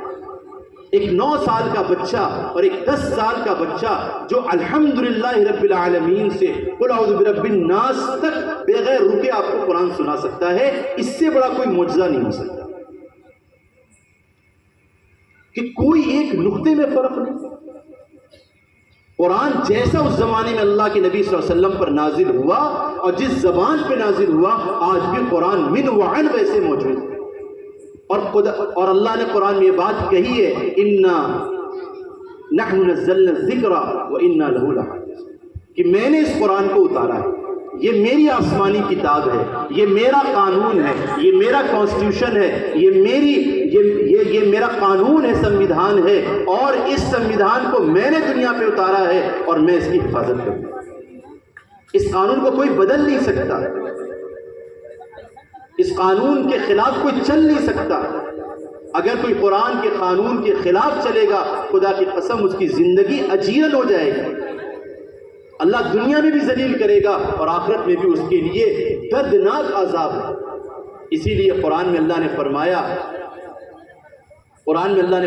ایک 9 سال کا بچہ اور ایک 10 سال کا بچہ جو الحمدللہ رب العالمین سے قل اعوذ برب الناس تک بغیر رکے آپ کو قرآن سنا سکتا ہے، اس سے بڑا کوئی معجزہ نہیں ہو سکتا کہ کوئی ایک نقطے میں فرق نہیں۔ قرآن جیسا اس زمانے میں اللہ کے نبی صلی اللہ علیہ وسلم پر نازل ہوا اور جس زبان پہ نازل ہوا، آج بھی قرآن من وعن ویسے موجود ہے۔ اور اللہ نے قرآن میں یہ بات کہی ہے، انا نحن نزلنا الذکر وانا لہ لحافظون، کہ میں نے اس قرآن کو اتارا ہے، یہ میری آسمانی کتاب ہے، یہ میرا قانون ہے، یہ میرا کانسٹیٹیوشن ہے، یہ میرا قانون ہے، سمویدھان ہے، اور اس سمویدھان کو میں نے دنیا پہ اتارا ہے اور میں اس کی حفاظت کروں گا۔ اس قانون کو کوئی بدل نہیں سکتا، اس قانون کے خلاف کوئی چل نہیں سکتا۔ اگر کوئی قرآن کے قانون کے خلاف چلے گا، خدا کی قسم اس کی زندگی اجیرن ہو جائے گی۔ اللہ دنیا میں بھی ذلیل کرے گا اور آخرت میں بھی اس کے لیے دردناک عذاب ہے۔ اسی لیے قرآن میں اللہ نے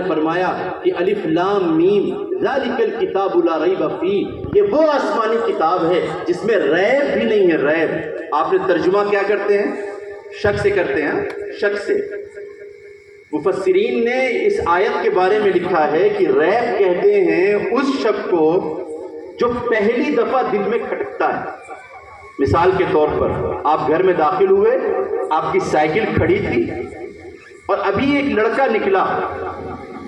فرمایا کہ الف لام میم ذالک الکتاب لا ریب فیہ، یہ وہ آسمانی کتاب ہے جس میں ریب بھی نہیں ہے۔ ریب آپ نے ترجمہ کیا کرتے ہیں؟ شک سے کرتے ہیں، شک سے۔ مفسرین نے اس آیت کے بارے میں لکھا ہے کہ ریب کہتے ہیں اس شک کو جو پہلی دفعہ دل میں کھٹکتا ہے۔ مثال کے طور پر آپ گھر میں داخل ہوئے، آپ کی سائیکل کھڑی تھی اور ابھی ایک لڑکا نکلا،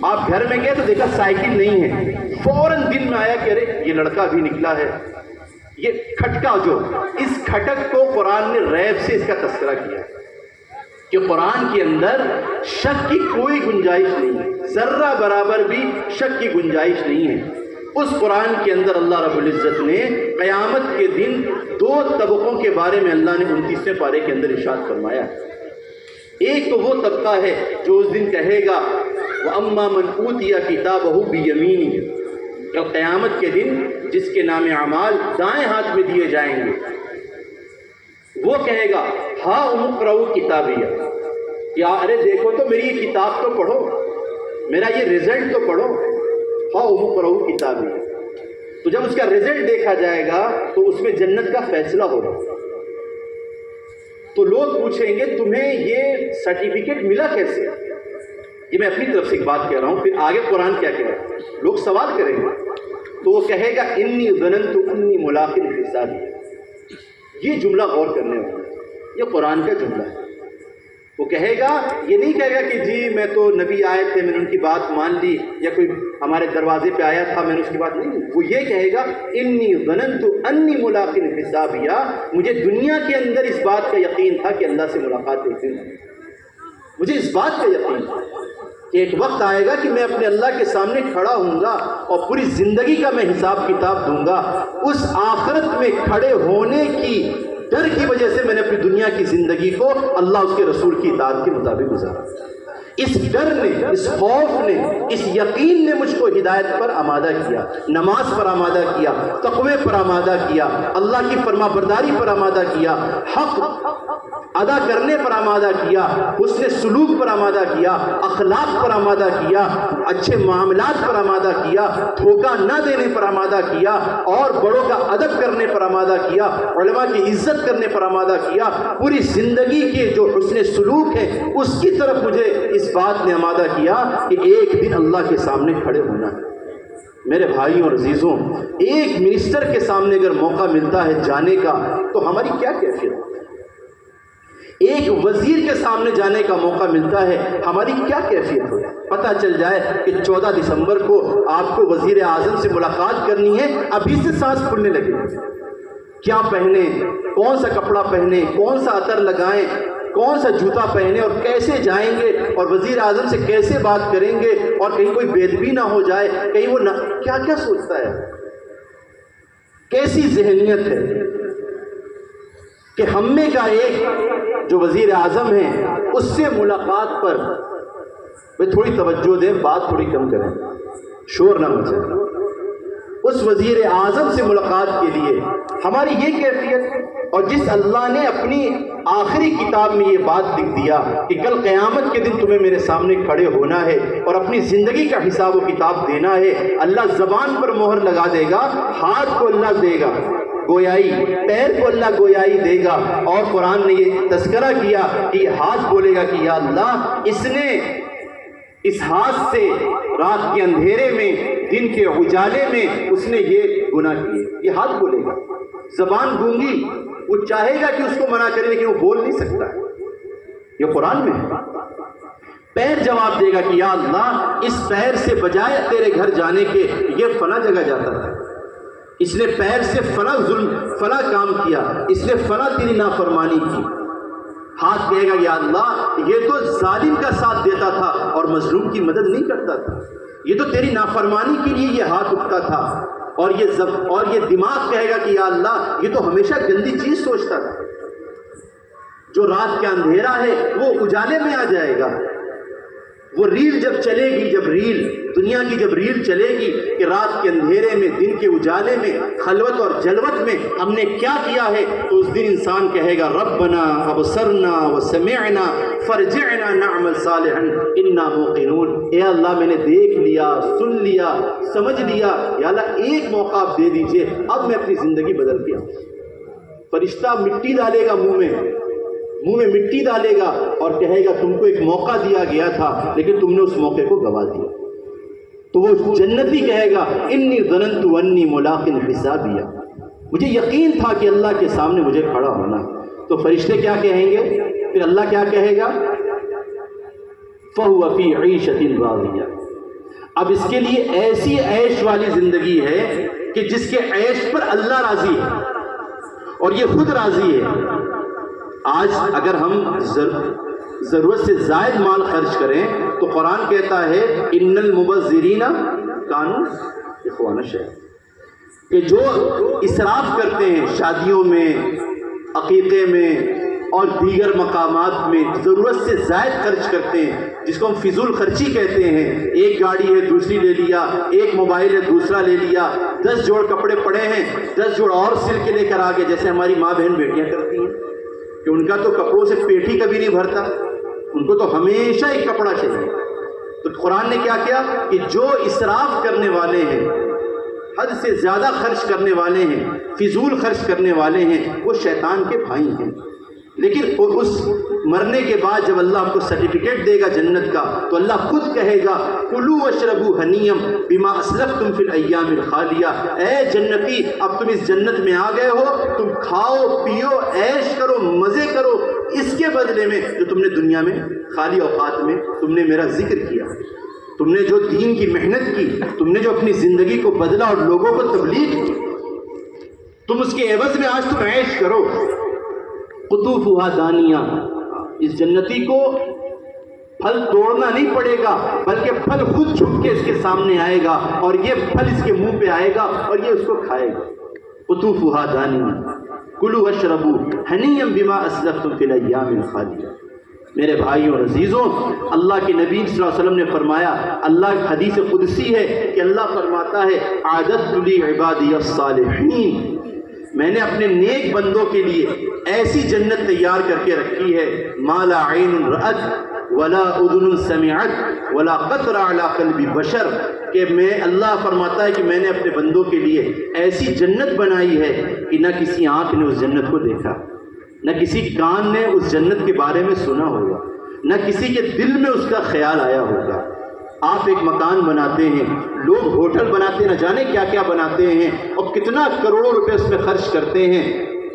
آپ گھر میں گئے تو دیکھا سائیکل نہیں ہے، فوراً دل میں آیا کہ ارے یہ لڑکا بھی نکلا ہے۔ یہ کھٹکا، جو اس کھٹک کو قرآن نے ریب سے اس کا تذکرہ کیا کہ قرآن کے اندر شک کی کوئی گنجائش نہیں ہے، ذرہ برابر بھی شک کی گنجائش نہیں ہے۔ اس قرآن کے اندر اللہ رب العزت نے قیامت کے دن 2 طبقوں کے بارے میں اللہ نے 29ویں پارے کے اندر ارشاد فرمایا۔ ایک تو وہ طبقہ ہے جو اس دن کہے گا وَأَمَّا مَنْ أُوتِيَ كِتَابَهُ بِيَمِينِهِ، کہ قیامت کے دن جس کے نام اعمال دائیں ہاتھ میں دیے جائیں گے، وہ کہے گا ہاؤم اقرؤوا کتابیہ، یا ارے دیکھو تو میری یہ کتاب تو پڑھو، میرا یہ رزلٹ تو پڑھو، ہاؤم اقرؤوا کتابیہ۔ تو جب اس کا رزلٹ دیکھا جائے گا تو اس میں جنت کا فیصلہ ہوگا۔ تو لوگ پوچھیں گے تمہیں یہ سرٹیفکیٹ ملا کیسے؟ یہ میں اپنی طرف سے ایک بات کہہ رہا ہوں، پھر آگے قرآن کیا کہے گا، لوگ سوال کریں گے تو وہ کہے گا انی ظننت انی ملاق حسابی۔ یہ جملہ غور کرنے والا، یہ قرآن کا جملہ ہے۔ وہ کہے گا، یہ نہیں کہے گا کہ جی میں تو نبی آئے تھے میں نے ان کی بات مان لی، یا کوئی ہمارے دروازے پہ آیا تھا میں نے اس کی بات نہیں، وہ یہ کہے گا انی ظننت انی ملاق حسابیہ، مجھے دنیا کے اندر اس بات کا یقین تھا کہ اللہ سے ملاقات ایک دن ہے، مجھے اس بات کا یقین تھا کہ ایک وقت آئے گا کہ میں اپنے اللہ کے سامنے کھڑا ہوں گا اور پوری زندگی کا میں حساب کتاب دوں گا۔ اس آخرت میں کھڑے ہونے کی ڈر کی وجہ سے میں نے اپنی دنیا کی زندگی کو اللہ اس کے رسول کی اطاعت کے مطابق گزارا۔ اس ڈر نے، اس خوف نے، اس یقین نے مجھ کو ہدایت پر آمادہ کیا، نماز پر آمادہ کیا، تقوی پر آمادہ کیا، اللہ کی فرما برداری پر آمادہ کیا، حق ادا کرنے پر آمادہ کیا، حسن سلوک پر آمادہ کیا، اخلاق پر آمادہ کیا، اچھے معاملات پر آمادہ کیا، دھوکہ نہ دینے پر آمادہ کیا، اور بڑوں کا ادب کرنے پر آمادہ کیا، علماء کی عزت کرنے پر آمادہ کیا۔ پوری زندگی کے جو حسن سلوک ہے اس کی طرف مجھے اس بات نے آمادہ کیا کہ ایک دن اللہ کے سامنے کھڑے ہونا ہے۔ میرے بھائیوں اور عزیزوں، ایک منسٹر کے سامنے اگر موقع ملتا ہے جانے کا تو ہماری کیا کیفیت ہے؟ ایک وزیر کے سامنے جانے کا موقع ملتا ہے، ہماری کیا کیفیت ہو؟ پتہ چل جائے کہ 14 دسمبر کو آپ کو وزیر اعظم سے ملاقات کرنی ہے، ابھی سے سانس پھولنے لگے، کیا پہنے، کون سا کپڑا پہنے، کون سا عطر لگائیں، کون سا جوتا پہنے اور کیسے جائیں گے، اور وزیر اعظم سے کیسے بات کریں گے، اور کہیں کوئی بے ادبی نہ ہو جائے، کہیں وہ کیا کیا سوچتا ہے، کیسی ذہنیت ہے۔ کہ ہم میں کا ایک جو وزیر اعظم ہے اس سے ملاقات پر تھوڑی توجہ دیں، بات تھوڑی کم کریں، شور نہ مچائیں، اس وزیر اعظم سے ملاقات کے لیے ہماری یہ کیفیت، اور جس اللہ نے اپنی آخری کتاب میں یہ بات لکھ دیا کہ کل قیامت کے دن تمہیں میرے سامنے کھڑے ہونا ہے اور اپنی زندگی کا حساب و کتاب دینا ہے، اللہ زبان پر مہر لگا دے گا، ہاتھ کو اللہ دے گا گویائی، پیر کو اللہ گویائی دے گا، اور قرآن نے یہ تذکرہ کیا کہ یہ ہاتھ بولے گا کہ یا اللہ اس نے اس ہاتھ سے رات کے اندھیرے میں، دن کے اجالے میں اس نے یہ گناہ کیے، یہ ہاتھ بولے گا۔ زبان گونگی، وہ چاہے گا کہ اس کو منع کرے لیکن وہ بول نہیں سکتا ہے، یہ قرآن میں ہے۔ پیر جواب دے گا کہ یا اللہ اس پیر سے بجائے تیرے گھر جانے کے یہ فلاں جگہ جاتا تھا، اس نے پیر سے فلاں ظلم فلاں کام کیا، اس نے فلاں تیری نافرمانی کی۔ ہاتھ کہے گا یا اللہ یہ تو ظالم کا ساتھ دیتا تھا اور مظلوم کی مدد نہیں کرتا تھا، یہ تو تیری نافرمانی کے لیے یہ ہاتھ اٹھتا تھا، اور یہ دماغ کہے گا کہ یا اللہ یہ تو ہمیشہ گندی چیز سوچتا تھا، جو رات کا اندھیرا ہے وہ اجالے میں آ جائے گا۔ وہ ریل جب چلے گی، جب ریل دنیا کی جب ریل چلے گی کہ رات کے اندھیرے میں، دن کے اجالے میں، خلوت اور جلوت میں ہم نے کیا کیا ہے، تو اس دن انسان کہے گا ربنا ابصرنا وسمعنا فرجعنا نعمل صالحا انا موقنون۔ اے اللہ میں نے دیکھ لیا، سن لیا، سمجھ لیا، یا اللہ ایک موقع آپ دے دیجئے، اب میں اپنی زندگی بدل کے آؤں۔ فرشتہ مٹی ڈالے گا منہ میں مٹی ڈالے گا اور کہے گا تم کو ایک موقع دیا گیا تھا لیکن تم نے اس موقع کو گوا دیا۔ تو وہ جنتی کہے گا انی ظننت انی ملاق حسابیہ، مجھے یقین تھا کہ اللہ کے سامنے مجھے کھڑا ہونا۔ تو فرشتے کیا کہیں گے؟ پھر اللہ کیا کہے گا؟ فَهُوَ فِي عِيشَةٍ رَاضِيَةٍ، اب اس کے لیے ایسی عیش والی زندگی ہے کہ جس کے عیش پر اللہ راضی ہے اور یہ خود راضی ہے۔ آج اگر ہم ضرورت سے زائد مال خرچ کریں تو قرآن کہتا ہے ان المبذرین کانوا اخوان الشیاطین، کہ جو اسراف کرتے ہیں شادیوں میں، عقیقے میں اور دیگر مقامات میں، ضرورت سے زائد خرچ کرتے ہیں، جس کو ہم فضول خرچی کہتے ہیں، ایک گاڑی ہے دوسری لے لیا، ایک موبائل ہے دوسرا لے لیا، 10 جوڑ کپڑے پڑے ہیں 10 جوڑ اور سل کے لے کر آگے، جیسے ہماری ماں بہن بیٹیاں کرتی ہیں کہ ان کا تو کپڑوں سے پیٹ ہی کبھی نہیں بھرتا، ان کو تو ہمیشہ ایک کپڑا چاہیے۔ تو قرآن نے کیا کیا کہ جو اسراف کرنے والے ہیں، حد سے زیادہ خرچ کرنے والے ہیں، فضول خرچ کرنے والے ہیں، وہ شیطان کے بھائی ہیں۔ لیکن اس مرنے کے بعد جب اللہ ہم کو سرٹیفکیٹ دے گا جنت کا، تو اللہ خود کہے گا کلوا واشربوا ہنیئا بما اسلفتم فی الایام الخالیہ، اے جنتی اب تم اس جنت میں آ گئے ہو، تم کھاؤ پیو عیش کرو مزے کرو، اس کے بدلے میں جو تم نے دنیا میں خالی اوقات میں تم نے میرا ذکر کیا، تم نے جو دین کی محنت کی، تم نے جو اپنی زندگی کو بدلا اور لوگوں کو تبلیغ کی، تم اس کے عوض میں آج تم عیش کرو۔ قطوفہا دانیہ، اس جنتی کو پھل توڑنا نہیں پڑے گا بلکہ پھل خود چھپ کے اس کے سامنے آئے گا اور یہ پھل اس کے منہ پہ آئے گا اور یہ اس کو کھائے گا۔ قطوفہا دانیہ کلوا واشربوا ہنیئا بما اسلفتم فی الایام الخالیہ۔ میرے بھائیوں اور عزیزوں، اللہ کے نبی صلی اللہ علیہ وسلم نے فرمایا، اللہ حدیث قدسی ہے کہ اللہ فرماتا ہے اعددت لی عبادی الصالحین، میں نے اپنے نیک بندوں کے لیے ایسی جنت تیار کر کے رکھی ہے ما لا عین رأت ولا اذن سمعت ولا خطر علی قلب بشر، کہ میں اللہ فرماتا ہے کہ میں نے اپنے بندوں کے لیے ایسی جنت بنائی ہے کہ نہ کسی آنکھ نے اس جنت کو دیکھا، نہ کسی کان نے اس جنت کے بارے میں سنا ہوگا، نہ کسی کے دل میں اس کا خیال آیا ہوگا۔ آپ ایک مکان بناتے ہیں، لوگ ہوٹل بناتے نہ جانے کیا کیا بناتے ہیں اور کتنا کروڑوں روپے اس میں خرچ کرتے ہیں۔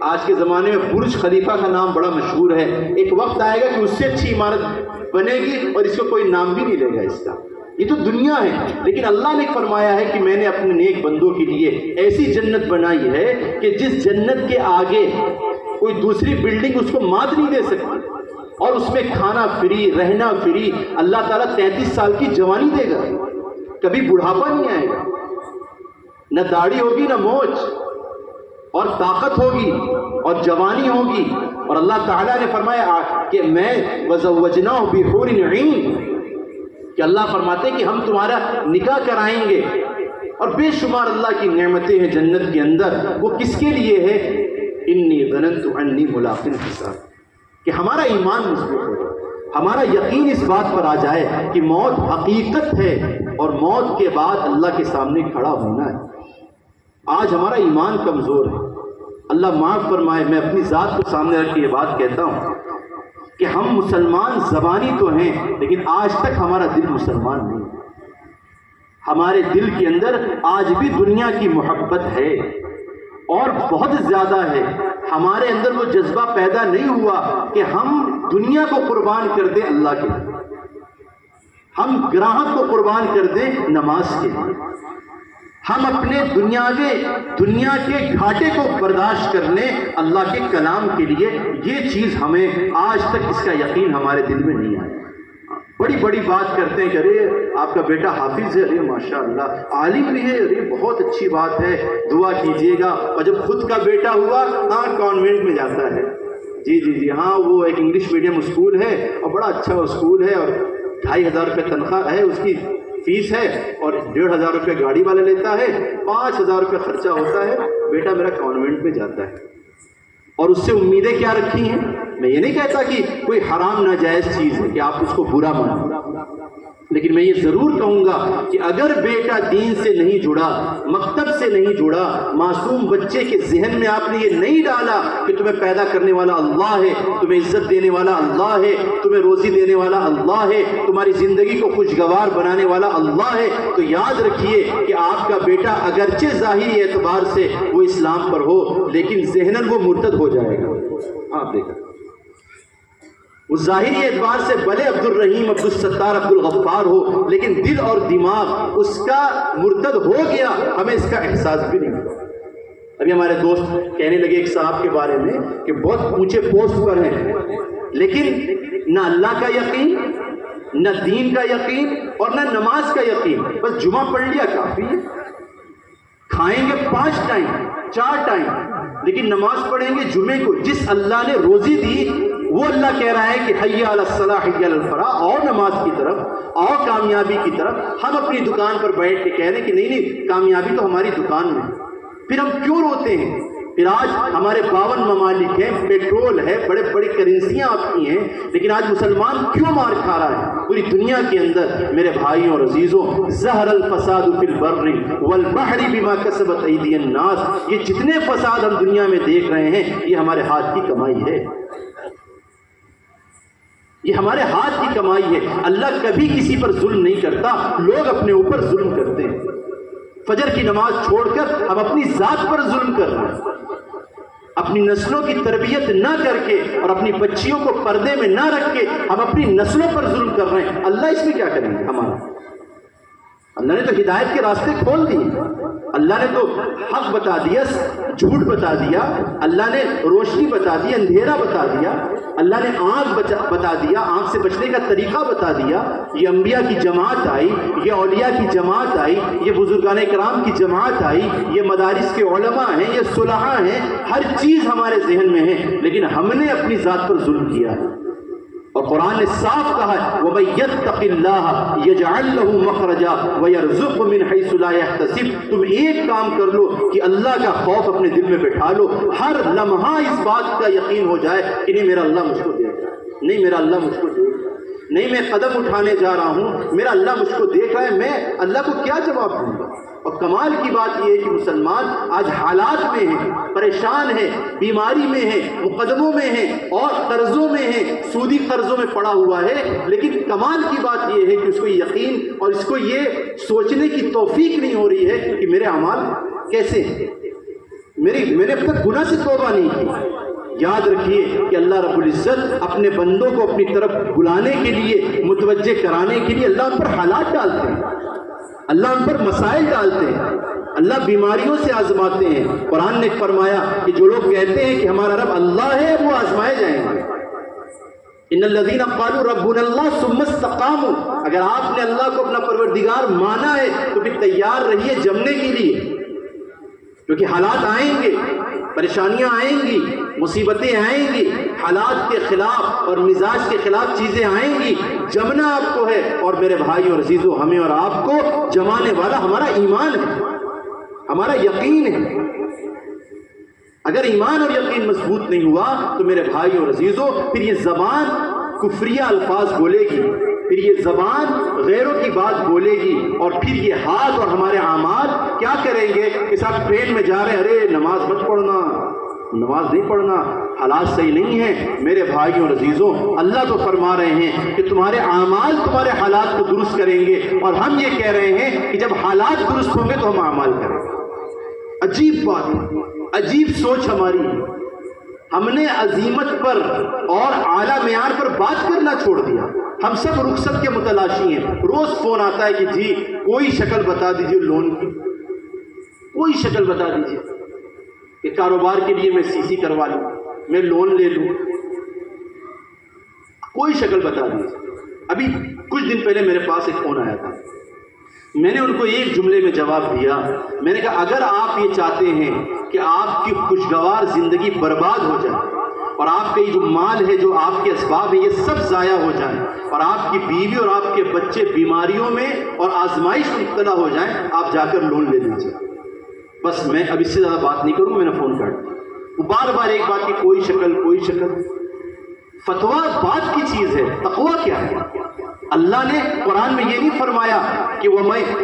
آج کے زمانے میں برج خلیفہ کا نام بڑا مشہور ہے، ایک وقت آئے گا کہ اس سے اچھی عمارت بنے گی اور اس کو کوئی نام بھی نہیں لے گا اس کا، یہ تو دنیا ہے۔ لیکن اللہ نے فرمایا ہے کہ میں نے اپنے نیک بندوں کے لیے ایسی جنت بنائی ہے کہ جس جنت کے آگے کوئی دوسری بلڈنگ اس کو مات نہیں دے سکتی، اور اس میں کھانا فری، رہنا فری، اللہ تعالیٰ 33 سال کی جوانی دے گا، کبھی بڑھاپا نہیں آئے گا، نہ داڑھی ہوگی نہ موچ، اور طاقت ہوگی اور جوانی ہوگی. اور اللہ تعالیٰ نے فرمایا کہ میں وزوجناہ بحور عین، کہ اللہ فرماتے ہیں کہ ہم تمہارا نکاح کرائیں گے. اور بے شمار اللہ کی نعمتیں ہیں جنت کے اندر. وہ کس کے لیے ہے؟ انی ظننت انی ملاق حساب، کہ ہمارا ایمان مضبوط ہو جائے، ہمارا یقین اس بات پر آ جائے کہ موت حقیقت ہے اور موت کے بعد اللہ کے سامنے کھڑا ہونا ہے. آج ہمارا ایمان کمزور ہے. اللہ معاف فرمائے، میں اپنی ذات کو سامنے رکھ کے یہ بات کہتا ہوں کہ ہم مسلمان زبانی تو ہیں لیکن آج تک ہمارا دل مسلمان نہیں. ہمارے دل کے اندر آج بھی دنیا کی محبت ہے اور بہت زیادہ ہے. ہمارے اندر وہ جذبہ پیدا نہیں ہوا کہ ہم دنیا کو قربان کر دیں اللہ کے لیے، ہم گراہک کو قربان کر دیں نماز کے لیے، ہم اپنے دنیا کے گھاٹے کو برداشت کر لیں اللہ کے کلام کے لیے. یہ چیز ہمیں آج تک اس کا یقین ہمارے دل میں نہیں آیا. بڑی بڑی بات کرتے ہیں کہ ارے آپ کا بیٹا حافظ ہے، ارے ماشاء اللہ عالم بھی ہے، ارے بہت اچھی بات ہے، دعا کیجیے گا. اور جب خود کا بیٹا ہوا، ہاں کانوینٹ میں جاتا ہے، جی ہاں وہ ایک انگلش میڈیم اسکول ہے اور بڑا اچھا اسکول ہے اور 2500 روپے تنخواہ ہے، اس کی فیس ہے اور 1500 روپے گاڑی والا لیتا ہے، 5000 روپے خرچہ ہوتا ہے. بیٹا میرا کانوینٹ میں جاتا ہے. اور اس سے امیدیں کیا رکھی ہیں؟ میں یہ نہیں کہتا کہ کوئی حرام ناجائز چیز ہے کہ آپ اس کو برا مانیں، لیکن میں یہ ضرور کہوں گا کہ اگر بیٹا دین سے نہیں جڑا، مکتب سے نہیں جڑا، معصوم بچے کے ذہن میں آپ نے یہ نہیں ڈالا کہ تمہیں پیدا کرنے والا اللہ ہے، تمہیں عزت دینے والا اللہ ہے، تمہیں روزی دینے والا اللہ ہے، تمہاری زندگی کو خوشگوار بنانے والا اللہ ہے، تو یاد رکھیے کہ آپ کا بیٹا اگرچہ ظاہری اعتبار سے وہ اسلام پر ہو لیکن ذہناً وہ مرتد ہو جائے گا. آپ دیکھیں وہ ظاہری اعتبار سے بھلے عبد الرحیم، عبد الستار، عبد الغفار ہو، لیکن دل اور دماغ اس کا مرتد ہو گیا، ہمیں اس کا احساس بھی نہیں ہوا. ابھی ہمارے دوست کہنے لگے ایک صاحب کے بارے میں کہ بہت اونچے پوسٹ پر ہیں لیکن نہ اللہ کا یقین، نہ دین کا یقین اور نہ نماز کا یقین. بس جمعہ پڑھ لیا کافی ہے، کھائیں گے 5 ٹائم 4 ٹائم لیکن نماز پڑھیں گے جمعے کو. جس اللہ نے روزی دی وہ اللہ کہہ رہا ہے کہ حی علی الصلاح حی علی الفلاح، اور نماز کی طرف، اور کامیابی کی طرف. ہم اپنی دکان پر بیٹھ کے کہہ رہے ہیں کہ نہیں کامیابی تو ہماری دکان میں. پھر ہم کیوں روتے ہیں؟ پھر آج ہمارے 52 ممالک ہیں، پیٹرول ہے، بڑے بڑی کرنسیاں آپ کی ہیں، لیکن آج مسلمان کیوں مار کھا رہا ہے پوری دنیا کے اندر؟ میرے بھائیوں اور عزیزوں، ظہر الفساد فی البر والبحر بما کسبت ایدی الناس. یہ جتنے فساد ہم دنیا میں دیکھ رہے ہیں یہ ہمارے ہاتھ کی کمائی ہے، یہ ہمارے ہاتھ کی کمائی ہے. اللہ کبھی کسی پر ظلم نہیں کرتا، لوگ اپنے اوپر ظلم کرتے ہیں. فجر کی نماز چھوڑ کر ہم اپنی ذات پر ظلم کر رہے ہیں، اپنی نسلوں کی تربیت نہ کر کے اور اپنی بچیوں کو پردے میں نہ رکھ کے ہم اپنی نسلوں پر ظلم کر رہے ہیں. اللہ اس میں کیا کریں گے؟ ہمارا اللہ نے تو ہدایت کے راستے کھول دیے، اللہ نے تو حق بتا دیا، جھوٹ بتا دیا، اللہ نے روشنی بتا دی، اندھیرا بتا دیا، اللہ نے آنکھ بتا دیا، آنکھ سے بچنے کا طریقہ بتا دیا. یہ انبیاء کی جماعت آئی، یہ اولیاء کی جماعت آئی، یہ بزرگان کرام کی جماعت آئی، یہ مدارس کے علماء ہیں، یہ صلحاء ہیں، ہر چیز ہمارے ذہن میں ہے لیکن ہم نے اپنی ذات پر ظلم کیا ہے. اور قرآن نے صاف کہا ہے وَمَن يَتَّقِ اللَّهَ يَجْعَل لَّهُ مَخْرَجًا وَيَرْزُقْهُ مِنْ حَيْثُ لَا يَحْتَسِبُ. تم ایک کام کر لو کہ اللہ کا خوف اپنے دل میں بٹھا لو، ہر لمحہ اس بات کا یقین ہو جائے کہ نہیں میرا اللہ مجھ کو دیکھ رہا ہے، نہیں میرا اللہ مجھ کو دیکھ رہا ہے، نہیں میں قدم اٹھانے جا رہا ہوں میرا اللہ مجھ کو دیکھ رہا ہے، میں اللہ کو کیا جواب دوں گا. اور کمال کی بات یہ ہے کہ مسلمان آج حالات میں ہیں، پریشان ہے، بیماری میں ہے، مقدموں میں ہے اور قرضوں میں ہے، سودی قرضوں میں پڑا ہوا ہے. لیکن کمال کی بات یہ ہے کہ اس کو یقین اور اس کو یہ سوچنے کی توفیق نہیں ہو رہی ہے کہ میرے اعمال کیسے ہیں، میں نے اب تک گناہ سے توبہ نہیں کی. یاد رکھیے کہ اللہ رب العزت اپنے بندوں کو اپنی طرف بلانے کے لیے، متوجہ کرانے کے لیے اللہ ان پر حالات ڈالتے ہیں، اللہ ان پر مسائل ڈالتے ہیں، اللہ بیماریوں سے آزماتے ہیں. قرآن نے فرمایا کہ جو لوگ کہتے ہیں کہ ہمارا رب اللہ ہے وہ آزمائے جائیں گے. ان الذین قالوا ربنا اللہ ثم استقاموا. اگر آپ نے اللہ کو اپنا پروردگار مانا ہے تو پھر تیار رہیے جمنے کے لیے، کیونکہ حالات آئیں گے. پریشانیاں آئیں گی، مصیبتیں آئیں گی، حالات کے خلاف اور مزاج کے خلاف چیزیں آئیں گی، جمنا آپ کو ہے. اور میرے بھائی اور عزیزو، ہمیں اور آپ کو جمانے والا ہمارا ایمان ہے، ہمارا یقین ہے. اگر ایمان اور یقین مضبوط نہیں ہوا تو میرے بھائی اور عزیزو، پھر یہ زبان کفریہ الفاظ بولے گی، پھر یہ زبان غیروں کی بات بولے گی، اور پھر یہ ہاتھ اور ہمارے اعمال کیا کریں گے کہ صاحب ٹرین میں جا رہے ہیں، ارے نماز مت پڑھنا، نماز نہیں پڑھنا، حالات صحیح نہیں ہیں. میرے بھائیوں اور عزیزوں، اللہ تو فرما رہے ہیں کہ تمہارے اعمال تمہارے حالات کو درست کریں گے، اور ہم یہ کہہ رہے ہیں کہ جب حالات درست ہوں گے تو ہم اعمال کریں گے. عجیب بات ہے، عجیب سوچ ہماری ہے. ہم نے عظیمت پر اور اعلیٰ معیار پر بات کرنا چھوڑ دیا. ہم سب رخصت کے متلاشی ہیں. روز فون آتا ہے کہ جی کوئی شکل بتا دیجیے لون کی، کوئی شکل بتا دیجیے کہ کاروبار کے لیے میں CC کروا لوں، میں لون لے لوں، کوئی شکل بتا دیجیے. ابھی کچھ دن پہلے میرے پاس ایک فون آیا تھا. میں نے ان کو ایک جملے میں جواب دیا. میں نے کہا اگر آپ یہ چاہتے ہیں کہ آپ کی خوشگوار زندگی برباد ہو جائے، اور آپ کا یہ جو مال ہے، جو آپ کے اسباب ہیں، یہ سب ضائع ہو جائیں، اور آپ کی بیوی اور آپ کے بچے بیماریوں میں اور آزمائش میں مبتلا ہو جائیں، آپ جا کر لون لے لیجیے. بس میں اب اس سے زیادہ بات نہیں کروں. میں نے فون کاٹ دیا. وہ بار بار ایک بات کی کوئی شکل، کوئی شکل. فتویٰ بات کی چیز ہے، تقویٰ کیا ہے؟ اللہ نے قرآن میں یہ نہیں فرمایا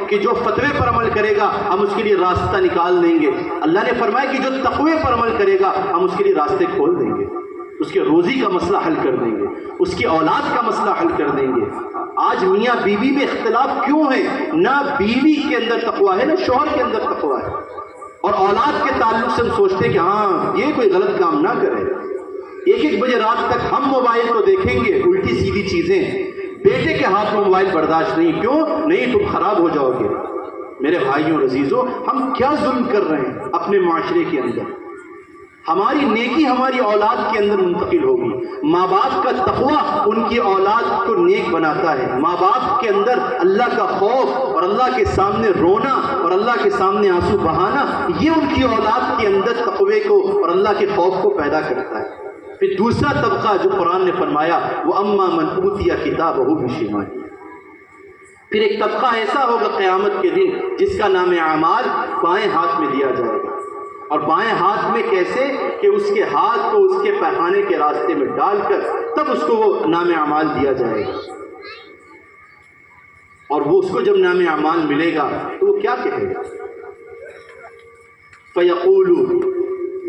کہ جو فتوے پر عمل کرے گا ہم اس کے لیے راستہ نکال دیں گے. اللہ نے فرمایا کہ جو تقوی پر عمل کرے گا ہم اس کے لیے راستے کھول دیں گے، اس کے روزی کا مسئلہ حل کر دیں گے، اس کی اولاد کا مسئلہ حل کر دیں گے. آج میاں بیوی میں اختلاف کیوں ہے؟ نہ بیوی کے اندر تقویٰ ہے، نہ شوہر کے اندر تقویٰ ہے. اور اولاد کے تعلق سے ہم سوچتے ہیں کہ ہاں یہ کوئی غلط کام نہ کرے. 1-1 بجے رات تک ہم موبائل کو دیکھیں گے، الٹی سیدھی چیزیں. بیٹے کے ہاتھ میں موبائل برداشت نہیں. کیوں نہیں؟ تم خراب ہو جاؤ گے. میرے بھائیوں اور عزیزوں، ہم کیا ظلم کر رہے ہیں اپنے معاشرے کے اندر؟ ہماری نیکی ہماری اولاد کے اندر منتقل ہوگی. ماں باپ کا تقویٰ ان کی اولاد کو نیک بناتا ہے. ماں باپ کے اندر اللہ کا خوف اور اللہ کے سامنے رونا اور اللہ کے سامنے آنسو بہانا، یہ ان کی اولاد کے اندر تقوی کو اور اللہ کے خوف کو پیدا کرتا ہے. پھر دوسرا طبقہ جو قرآن نے فرمایا، وہ اما من اوتی کتابہ بشمالہ. پھر ایک طبقہ ایسا ہوگا قیامت کے دن جس کا نام اعمال بائیں ہاتھ میں دیا جائے گا. اور بائیں ہاتھ میں کیسے؟ کہ اس کے ہاتھ کو اس کے پیخانے کے راستے میں ڈال کر تب اس کو وہ نام اعمال دیا جائے گا. اور وہ اس کو جب نام اعمال ملے گا تو وہ کیا کہے گا؟ فَيَقُولُ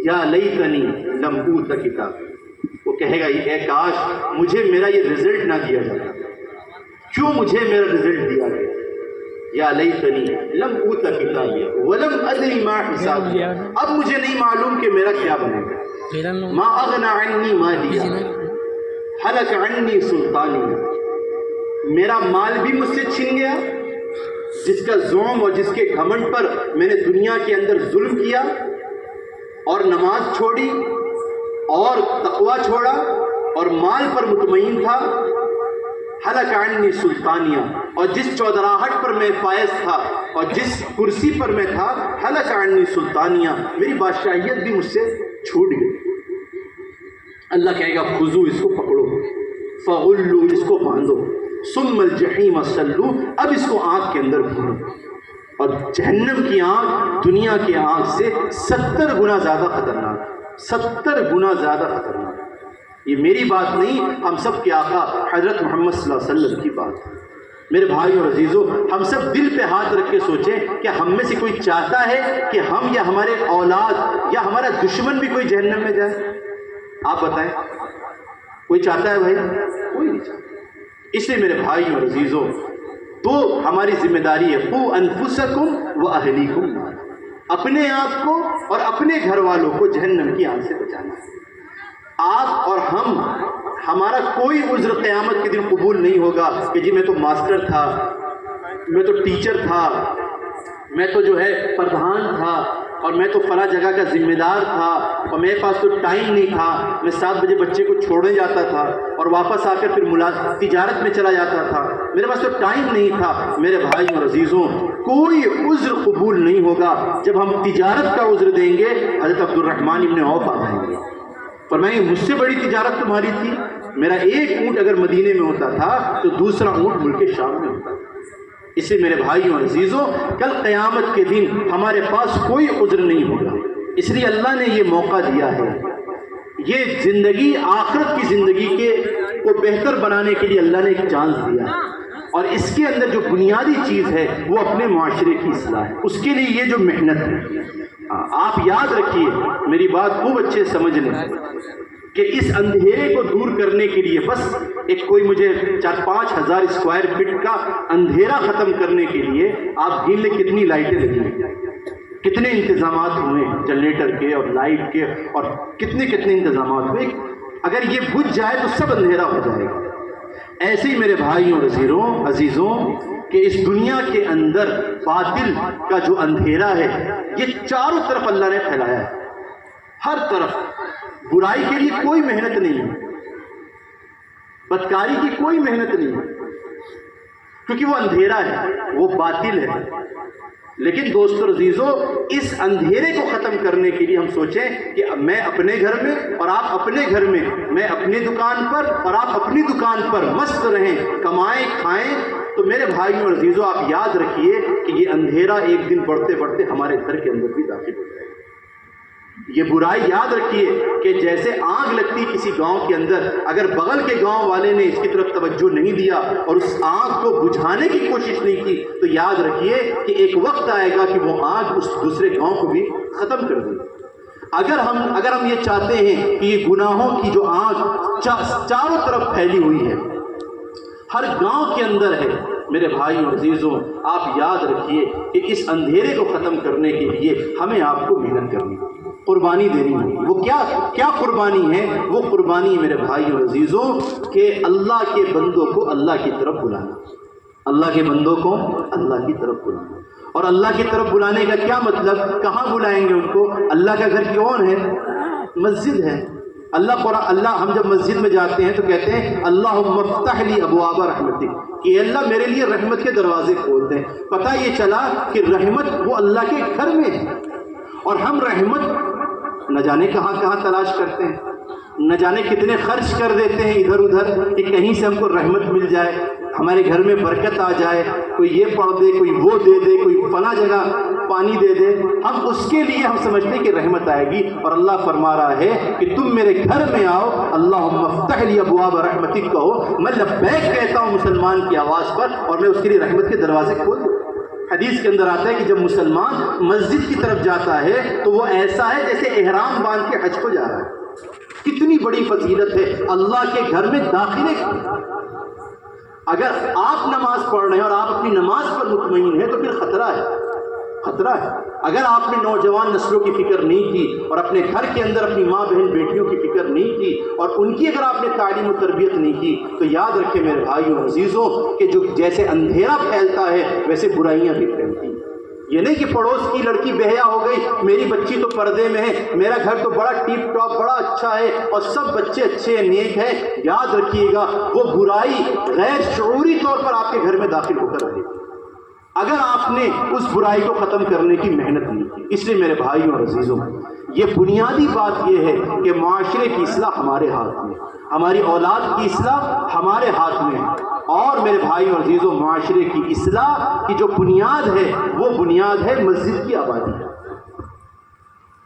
يَا لَيْتَنِي لَمْ أُوتَ كِتَابِيَهْ. وہ کہے گا اے کاش مجھے میرا یہ رزلٹ نہ دیا جاتا. کیوں مجھے میرا رزلٹ دیا گیا؟ یا لیتنی لم اوت کتابیہ ولم ادری ما حسابیہ. اب مجھے نہیں معلوم کہ میرا کیا بنے گا. ما اغنی عنی مالیہ ہلک عنی سلطانیہ. میرا مال بھی مجھ سے چھن گیا، جس کا زوم اور جس کے گھمنڈ پر میں نے دنیا کے اندر ظلم کیا اور نماز چھوڑی اور تقویٰ چھوڑا اور مال پر مطمئن تھا. حلق عنی سلطانیہ. اور جس چودراہٹ پر میں فائز تھا اور جس کرسی پر میں تھا، حلق عنی سلطانیہ، میری بادشاہیت بھی مجھ سے چھوٹ گئی. اللہ کہے گا خذو، اس کو پکڑو، فغلو، اس کو باندھو، ثم الجحیم صلو، اب اس کو آگ کے اندر بھونو. اور جہنم کی آگ دنیا کی آگ سے 70 گنا زیادہ خطرناک، 70 گنا زیادہ خطرناک. یہ میری بات نہیں، ہم سب کے آقا حضرت محمد صلی اللہ علیہ وسلم کی بات. میرے بھائی اور عزیزوں، ہم سب دل پہ ہاتھ رکھ کے سوچیں کہ ہم میں سے کوئی چاہتا ہے کہ ہم یا ہمارے اولاد یا ہمارا دشمن بھی کوئی جہنم میں جائے؟ آپ بتائیں، کوئی چاہتا ہے بھائی؟ کوئی نہیں چاہتا. اس لیے میرے بھائی اور عزیزوں، تو ہماری ذمہ داری ہے قوا انفسکم واہلیکم نارا، اپنے آپ کو اور اپنے گھر والوں کو جہنم کی آگ سے بچانا. آپ اور ہمارا کوئی عذر قیامت کے دن قبول نہیں ہوگا کہ جی میں تو ماسٹر تھا، میں تو ٹیچر تھا، میں تو جو ہے پردھان تھا، اور میں تو فلاں جگہ کا ذمہ دار تھا اور میرے پاس تو ٹائم نہیں تھا، میں 7 بجے بچے کو چھوڑنے جاتا تھا اور واپس آ کر پھر تجارت میں چلا جاتا تھا، میرے پاس تو ٹائم نہیں تھا۔ میرے بھائیوں اور عزیزوں، کوئی عذر قبول نہیں ہوگا جب ہم تجارت کا عذر دیں گے۔ حضرت عبد الرحمن ابن عوف آ جائیں گے، فرمائیں گے مجھ سے بڑی تجارت تمہاری تھی، میرا ایک اونٹ اگر مدینے میں ہوتا تھا تو دوسرا اونٹ ملک شام میں ہوتا تھا۔ اس لیے میرے بھائیوں اور عزیزوں، کل قیامت کے دن ہمارے پاس کوئی عذر نہیں ہوگا، اس لیے اللہ نے یہ موقع دیا ہے۔ یہ زندگی آخرت کی زندگی کو بہتر بنانے کے لیے اللہ نے ایک چانس دیا، اور اس کے اندر جو بنیادی چیز ہے وہ اپنے معاشرے کی اصلاح ہے۔ اس کے لیے یہ جو محنت ہے، آپ یاد رکھیے، میری بات خوب اچھے سمجھ لیں کہ اس اندھیرے کو دور کرنے کے لیے بس ایک کوئی مجھے 4-5 ہزار اسکوائر فٹ کا اندھیرا ختم کرنے کے لیے آپ گن لیں کتنی لائٹیں لگی ہیں، کتنے انتظامات ہوئے جنریٹر کے اور لائٹ کے، اور کتنے انتظامات ہوئے۔ اگر یہ بجھ جائے تو سب اندھیرا ہو جائے گا۔ ایسے ہی میرے بھائیوں اور عزیزوں کہ اس دنیا کے اندر باطل کا جو اندھیرا ہے یہ چاروں طرف اللہ نے پھیلایا ہے، ہر طرف۔ برائی کے لیے کوئی محنت نہیں ہے، بدکاری کی کوئی محنت نہیں ہے، کیونکہ وہ اندھیرا ہے، وہ باطل ہے۔ لیکن دوستو عزیزوں، اس اندھیرے کو ختم کرنے کے لیے ہم سوچیں کہ میں اپنے گھر میں اور آپ اپنے گھر میں، میں اپنی دکان پر اور آپ اپنی دکان پر مست رہیں، کمائیں کھائیں۔ تو میرے بھائیوں اور عزیزوں، آپ یاد رکھیے کہ یہ اندھیرا ایک دن بڑھتے بڑھتے ہمارے گھر کے اندر بھی داخل ہو جائے گا۔ یہ برائی یاد رکھیے کہ جیسے آگ لگتی کسی گاؤں کے اندر، اگر بغل کے گاؤں والے نے اس کی طرف توجہ نہیں دیا اور اس آگ کو بجھانے کی کوشش نہیں کی، تو یاد رکھیے کہ ایک وقت آئے گا کہ وہ آگ اس دوسرے گاؤں کو بھی ختم کر دے گی۔ اگر ہم یہ چاہتے ہیں کہ یہ گناہوں کی جو آگ چاروں طرف پھیلی ہوئی ہے، ہر گاؤں کے اندر ہے، میرے بھائیوں اور عزیزوں، آپ یاد رکھیے کہ اس اندھیرے کو ختم کرنے کے لیے ہمیں آپ کو محنت کرنی ہوگی، قربانی دینی ہوگی۔ وہ کیا قربانی ہے؟ وہ قربانی میرے بھائیوں اور عزیزوں کہ اللہ کے بندوں کو اللہ کی طرف بلانا، اللہ کے بندوں کو اللہ کی طرف بلانا۔ اور اللہ کی طرف بلانے کا کیا مطلب؟ کہاں بلائیں گے ان کو؟ اللہ کا گھر کون ہے؟ مسجد ہے۔ اللہ ہم جب مسجد میں جاتے ہیں تو کہتے ہیں اللہم افتح لی ابواب رحمتک، کہ اللہ میرے لیے رحمت کے دروازے کھول دیں۔ پتہ یہ چلا کہ رحمت وہ اللہ کے گھر میں ہے، اور ہم رحمت نہ جانے کہاں تلاش کرتے ہیں، نہ جانے کتنے خرچ کر دیتے ہیں ادھر ادھر کہ کہیں سے ہم کو رحمت مل جائے، ہمارے گھر میں برکت آ جائے، کوئی یہ پڑھ دے، کوئی وہ دے دے، کوئی فلاں جگہ پانی دے دے، ہم اس کے لیے ہم سمجھتے ہیں کہ رحمت آئے گی۔ اور اللہ فرما رہا ہے کہ تم میرے گھر میں آؤ، اللہم افتح لی ابواب رحمتک کہو، میں لبیک کہتا ہوں مسلمان کی آواز پر، اور میں اس کے لیے رحمت کے دروازے کھول دوں۔ حدیث کے اندر آتا ہے کہ جب مسلمان مسجد کی طرف جاتا ہے تو وہ ایسا ہے جیسے احرام باندھ کے حج کو جا رہا ہے۔ کتنی بڑی فضیلت ہے اللہ کے گھر میں داخلے کی۔ اگر آپ نماز پڑھ رہے ہیں اور آپ اپنی نماز پر مطمئن ہیں تو پھر خطرہ ہے۔ اگر آپ نے نوجوان نسلوں کی فکر نہیں کی اور اپنے گھر کے اندر اپنی ماں بہن بیٹیوں کی فکر نہیں کی اور ان کی اگر آپ نے تعلیم و تربیت نہیں کی، تو یاد رکھیں میرے بھائیوں اور عزیزوں کہ جو جیسے اندھیرا پھیلتا ہے ویسے برائیاں بھی پھیلتی ہیں۔ یہ نہیں کہ پڑوس کی لڑکی بہیا ہو گئی، میری بچی تو پردے میں ہے، میرا گھر تو بڑا ٹیپ ٹاپ بڑا اچھا ہے اور سب بچے اچھے ہیں، نیک ہیں۔ یاد رکھیے گا وہ برائی غیر شعوری طور پر آپ کے گھر میں داخل ہو کر رہے گی اگر آپ نے اس برائی کو ختم کرنے کی محنت نہیں کی۔ اس لیے میرے بھائیوں اور عزیزوں، یہ بنیادی بات یہ ہے کہ معاشرے کی اصلاح ہمارے ہاتھ میں، ہماری اولاد کی اصلاح ہمارے ہاتھ میں ہے۔ اور میرے بھائیوں اور عزیزوں، معاشرے کی اصلاح کی جو بنیاد ہے وہ بنیاد ہے مسجد کی آبادی۔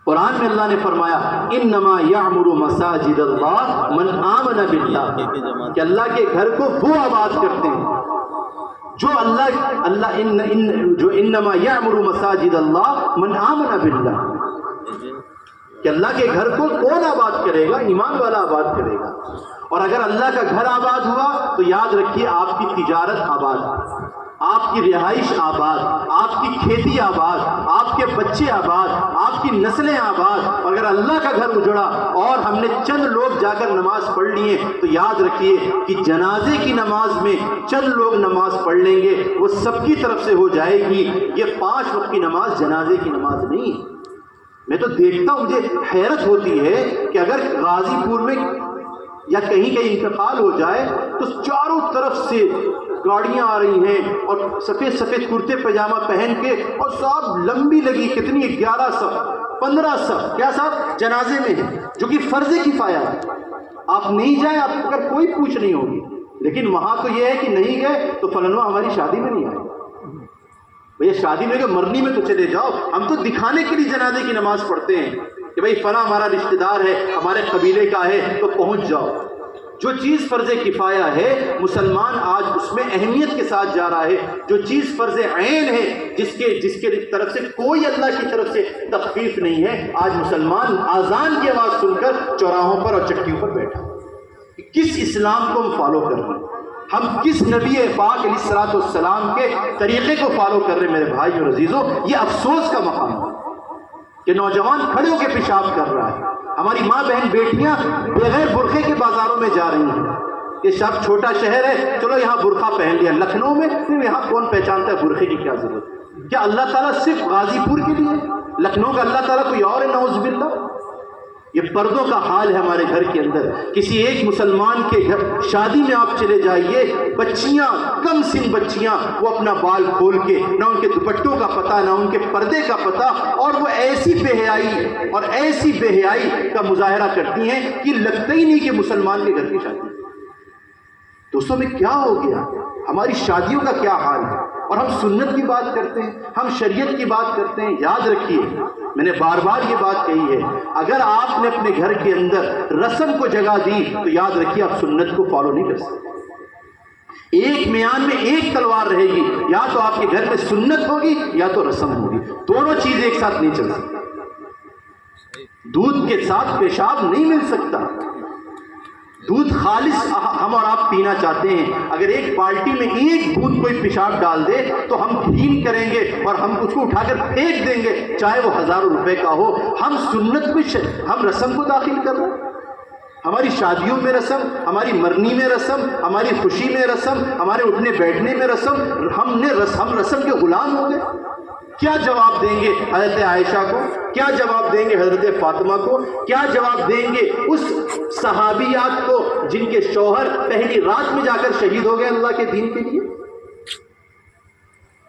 قرآن میں اللہ نے فرمایا انما یعمر مساجد اللہ من آمن باللہ، کہ اللہ کے گھر کو وہ آباد کرتے ہیں جو جو انما یعمر مساجد اللہ من آمن باللہ، کہ اللہ کے گھر کو کون آباد کرے گا؟ ایمان والا آباد کرے گا۔ اور اگر اللہ کا گھر آباد ہوا تو یاد رکھیے آپ کی تجارت آباد، آپ کی رہائش آباد، آپ کی کھیتی آباد، آپ کے بچے آباد، آپ کی نسلیں آباد۔ اور اگر اللہ کا گھر اجڑا اور ہم نے چند لوگ جا کر نماز پڑھ لیے تو یاد رکھیے کہ جنازے کی نماز میں چند لوگ نماز پڑھ لیں گے، وہ سب کی طرف سے ہو جائے گی۔ یہ 5 وقت کی نماز جنازے کی نماز نہیں ہے۔ میں تو دیکھتا ہوں، مجھے حیرت ہوتی ہے کہ اگر غازی پور میں یا کہیں کہیں انتقال ہو جائے تو چاروں طرف سے گاڑیاں آ رہی ہیں اور سفید سفید کرتے پاجامہ پہن کے، اور صاحب لمبی لگی کتنی 11 صف 15 صف کیا صاحب جنازے میں ہے، جو کہ فرض کفایہ ہے. آپ نہیں جائیں، آپ اگر کوئی پوچھ نہیں ہوگی. لیکن وہاں تو یہ ہے کہ نہیں گئے تو فلانوا ہماری شادی میں نہیں آئے. بھئی شادی میں کہ مرنی میں تو چلے جاؤ. ہم تو دکھانے کے لیے جنازے کی نماز پڑھتے ہیں کہ بھئی فلاں ہمارا رشتہ دار ہے، ہمارے قبیلے کا ہے تو پہنچ جاؤ. جو چیز فرض کفایہ ہے مسلمان آج اس میں اہمیت کے ساتھ جا رہا ہے. جو چیز فرض عین ہے، جس کے طرف سے کوئی اللہ کی طرف سے تخفیف نہیں ہے، آج مسلمان اذان کی آواز سن کر چوراہوں پر اور چٹیوں پر بیٹھا. کس اسلام کو ہم فالو کر رہے ہیں؟ ہم کس نبی پاک علیہ الصلوۃ والسلام کے طریقے کو فالو کر رہے ہیں؟ میرے بھائی اور عزیزوں، یہ افسوس کا مقام ہے کہ نوجوان کھڑے ہو کے پیشاب کر رہا ہے. ہماری ماں بہن بیٹیاں بغیر برقعے کے بازاروں میں جا رہی ہیں. یہ سب چھوٹا شہر ہے، چلو یہاں برقع پہن لیا. لکھنؤ میں پھر یہاں کون پہچانتا ہے برقعے کی کیا ضرورت؟ کیا اللہ تعالیٰ صرف غازی پور کے لیے؟ لکھنؤ کا اللہ تعالیٰ کوئی اور ہے؟ نعوذ باللہ. یہ پردوں کا حال ہے ہمارے گھر کے اندر. کسی ایک مسلمان کے گھر شادی میں آپ چلے جائیے، بچیاں کم سن بچیاں وہ اپنا بال کھول کے، نہ ان کے دوپٹوں کا پتہ نہ ان کے پردے کا پتہ، اور وہ ایسی بے حیائی اور ایسی بے حیائی کا مظاہرہ کرتی ہیں کہ لگتا ہی نہیں کہ مسلمان کے گھر کی شادی. دوستوں میں کیا ہو گیا؟ ہماری شادیوں کا کیا حال ہے؟ اور ہم سنت کی بات کرتے ہیں، ہم شریعت کی بات کرتے ہیں. یاد رکھیے، میں نے بار بار یہ بات کہی ہے، اگر آپ نے اپنے گھر کے اندر رسم کو جگہ دی تو یاد رکھیے آپ سنت کو فالو نہیں کر سکتے. ایک میان میں ایک تلوار رہے گی، یا تو آپ کے گھر میں سنت ہوگی یا تو رسم ہوگی. دونوں چیز ایک ساتھ نہیں چل سکتی. دودھ کے ساتھ پیشاب نہیں مل سکتا. دودھ خالص ہم اور آپ پینا چاہتے ہیں، اگر ایک بالٹی میں ایک بوند کوئی پیشاب ڈال دے تو ہم گھین کریں گے اور ہم اس کو اٹھا کر پھینک دیں گے، چاہے وہ ہزاروں روپے کا ہو. ہم سنت میں ہم رسم کو داخل کر رہے ہیں. ہماری شادیوں میں رسم، ہماری مرنی میں رسم، ہماری خوشی میں رسم، ہمارے اٹھنے بیٹھنے میں رسم. ہم رسم کے غلام ہو گئے. کیا جواب دیں گے حضرت عائشہ کو؟ کیا جواب دیں گے حضرت فاطمہ کو؟ کیا جواب دیں گے اس صحابیات کو جن کے شوہر پہلی رات میں جا کر شہید ہو گئے اللہ کے دین کے لیے؟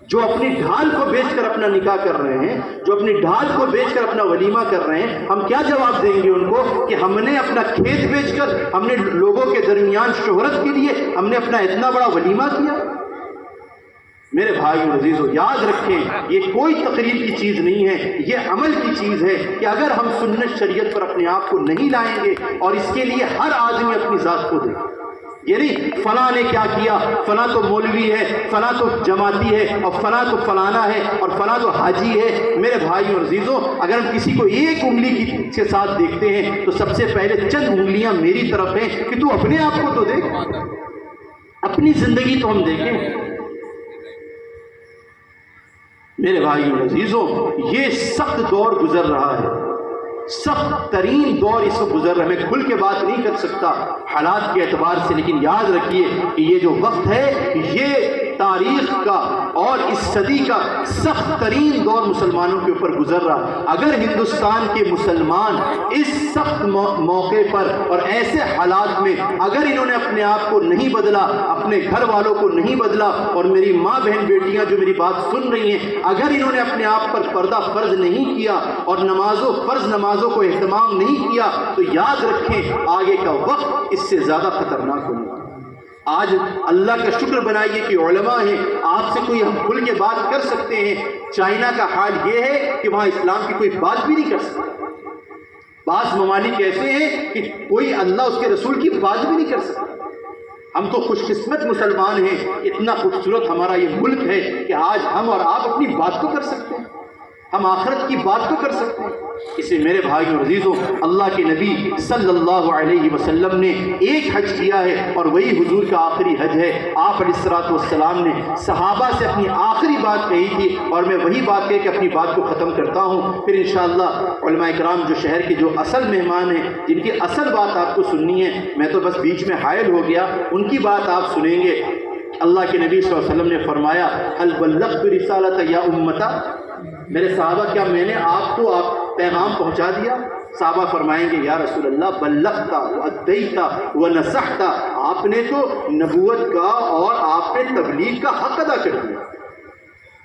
جو اپنی ڈھال کو بیچ کر اپنا نکاح کر رہے ہیں، جو اپنی ڈھال کو بیچ کر اپنا ولیمہ کر رہے ہیں، ہم کیا جواب دیں گے ان کو کہ ہم نے اپنا کھیت بیچ کر، ہم نے لوگوں کے درمیان شہرت کے لیے ہم نے اپنا اتنا بڑا ولیمہ کیا؟ میرے بھائی اور عزیزو، یاد رکھیں، یہ کوئی تقریر کی چیز نہیں ہے، یہ عمل کی چیز ہے کہ اگر ہم سنت شریعت پر اپنے آپ کو نہیں لائیں گے، اور اس کے لیے ہر آدمی اپنی ذات کو دے. یہ نہیں فلاں نے کیا کیا، فلاں تو مولوی ہے، فلاں تو جماعتی ہے، اور فلاں تو فلانا ہے، اور فلاں تو حاجی ہے. میرے بھائی اور عزیزو، اگر ہم کسی کو ایک انگلی کے ساتھ دیکھتے ہیں تو سب سے پہلے چند انگلیاں میری طرف ہیں کہ تو اپنے آپ کو تو دیکھ، اپنی زندگی تو ہم دیکھیں. میرے بھائیوں اور عزیزوں، یہ سخت دور گزر رہا ہے، سخت ترین دور اس وقت گزر رہا ہے. میں کھل کے بات نہیں کر سکتا حالات کے اعتبار سے، لیکن یاد رکھیے کہ یہ جو وقت ہے یہ تاریخ کا اور اس صدی کا سخت ترین دور مسلمانوں کے اوپر گزر رہا. اگر ہندوستان کے مسلمان اس سخت موقع پر اور ایسے حالات میں اگر انہوں نے اپنے آپ کو نہیں بدلا، اپنے گھر والوں کو نہیں بدلا، اور میری ماں بہن بیٹیاں جو میری بات سن رہی ہیں، اگر انہوں نے اپنے آپ پر پردہ فرض نہیں کیا اور فرض نمازوں کو اہتمام نہیں کیا، تو یاد رکھیں آگے کا وقت اس سے زیادہ خطرناک ہونے والا. آج اللہ کا شکر بنائیے کہ علماء ہیں، آپ سے کوئی ہم کھل کے بات کر سکتے ہیں. چائنا کا حال یہ ہے کہ وہاں اسلام کی کوئی بات بھی نہیں کر سکتا. بعض ممالک ایسے ہیں کہ کوئی اللہ اس کے رسول کی بات بھی نہیں کر سکتا. ہم تو خوش قسمت مسلمان ہیں، اتنا خوبصورت ہمارا یہ ملک ہے کہ آج ہم اور آپ اپنی بات کو کر سکتے ہیں، ہم آخرت کی بات کو کر سکتے ہیں. اسے میرے بھائیوں اور عزیزوں، اللہ کے نبی صلی اللہ علیہ وسلم نے ایک حج کیا ہے اور وہی حضور کا آخری حج ہے. آپ علیہ الصلوۃ والسلام نے صحابہ سے اپنی آخری بات کہی تھی، اور میں وہی بات کہہ کے اپنی بات کو ختم کرتا ہوں. پھر انشاءاللہ علماء کرام جو شہر کے جو اصل مہمان ہیں، جن کی اصل بات آپ کو سننی ہے، میں تو بس بیچ میں حائل ہو گیا، ان کی بات آپ سنیں گے. اللہ کے نبی صلی اللہ علیہ وسلم نے فرمایا، هل بلغت رسالت یا امتا، میرے صحابہ کیا میں نے آپ کو پیغام پہنچا دیا؟ صحابہ فرمائیں گے یا رسول اللہ بلغتا وادیتا ونصحتا، آپ نے تو نبوت کا اور آپ نے تبلیغ کا حق ادا کر دیا۔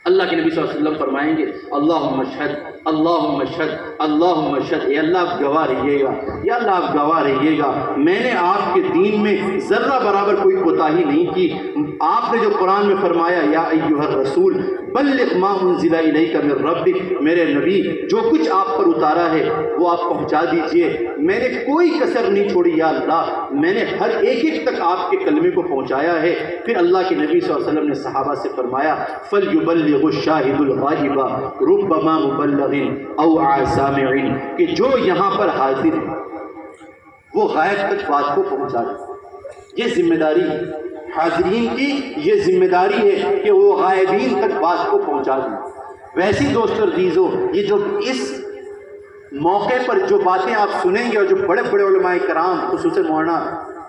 اللہ کے نبی صلی اللہ علیہ وسلم فرمائیں گے اللہم اشہد اللہم اشہد اللہم اشہد، اے اللہ آپ گواہ رہیے گا، یا اللہ آپ گواہ رہیے گا، میں نے آپ کے دین میں ذرہ برابر کوئی کوتاہی نہیں کی۔ آپ نے جو قرآن میں فرمایا یا ایھا الرسول بلغ ما انزل الیک من ربک، میرے نبی جو کچھ آپ پر اتارا ہے وہ آپ پہنچا دیجئے، میں نے کوئی کسر نہیں چھوڑی یا اللہ، میں نے ہر ایک تک آپ کے کلمے کو پہنچایا ہے۔ پھر اللہ کے نبی صلی اللہ علیہ وسلم نے صحابہ سے فرمایا فَلْيُبَلِّغُ الشَّاهِدُ الْغَائِبَ رُبَّمَا مُبَلَّغٍ أَوْ عَاسَامِعٍ، کہ جو یہاں پر حاضر ہے وہ غائب تک بات کو پہنچا دے۔ یہ ذمہ داری ہے حاضرین کی، یہ ذمہ داری ہے کہ وہ غائبین تک بات کو پہنچا دیں۔ ویسی دوست اور عزیزو، یہ جو اس موقع پر جو باتیں آپ سنیں گے اور جو بڑے بڑے علماء کرام خصوصاً مولانا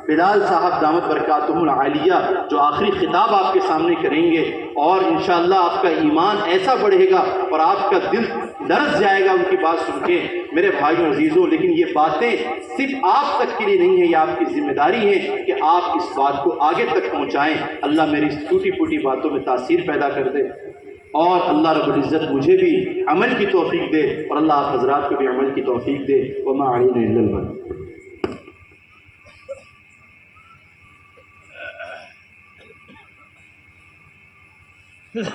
بلال صاحب دامت برکاتہم العالیہ جو آخری خطاب آپ کے سامنے کریں گے، اور انشاءاللہ آپ کا ایمان ایسا بڑھے گا اور آپ کا دل لرز جائے گا ان کی بات سن کے میرے بھائیوں عزیزوں۔ لیکن یہ باتیں صرف آپ تک کے لیے نہیں ہیں، یہ آپ کی ذمہ داری ہے کہ آپ اس بات کو آگے تک پہنچائیں۔ اللہ میری اس ٹوٹی پھوٹی باتوں میں تاثیر پیدا کر دے، اور اللہ رب العزت مجھے بھی عمل کی توفیق دے، اور اللہ آپ حضرات کو بھی عمل کی توفیق دے۔ وما علینا الا البلاغ۔ Yeah.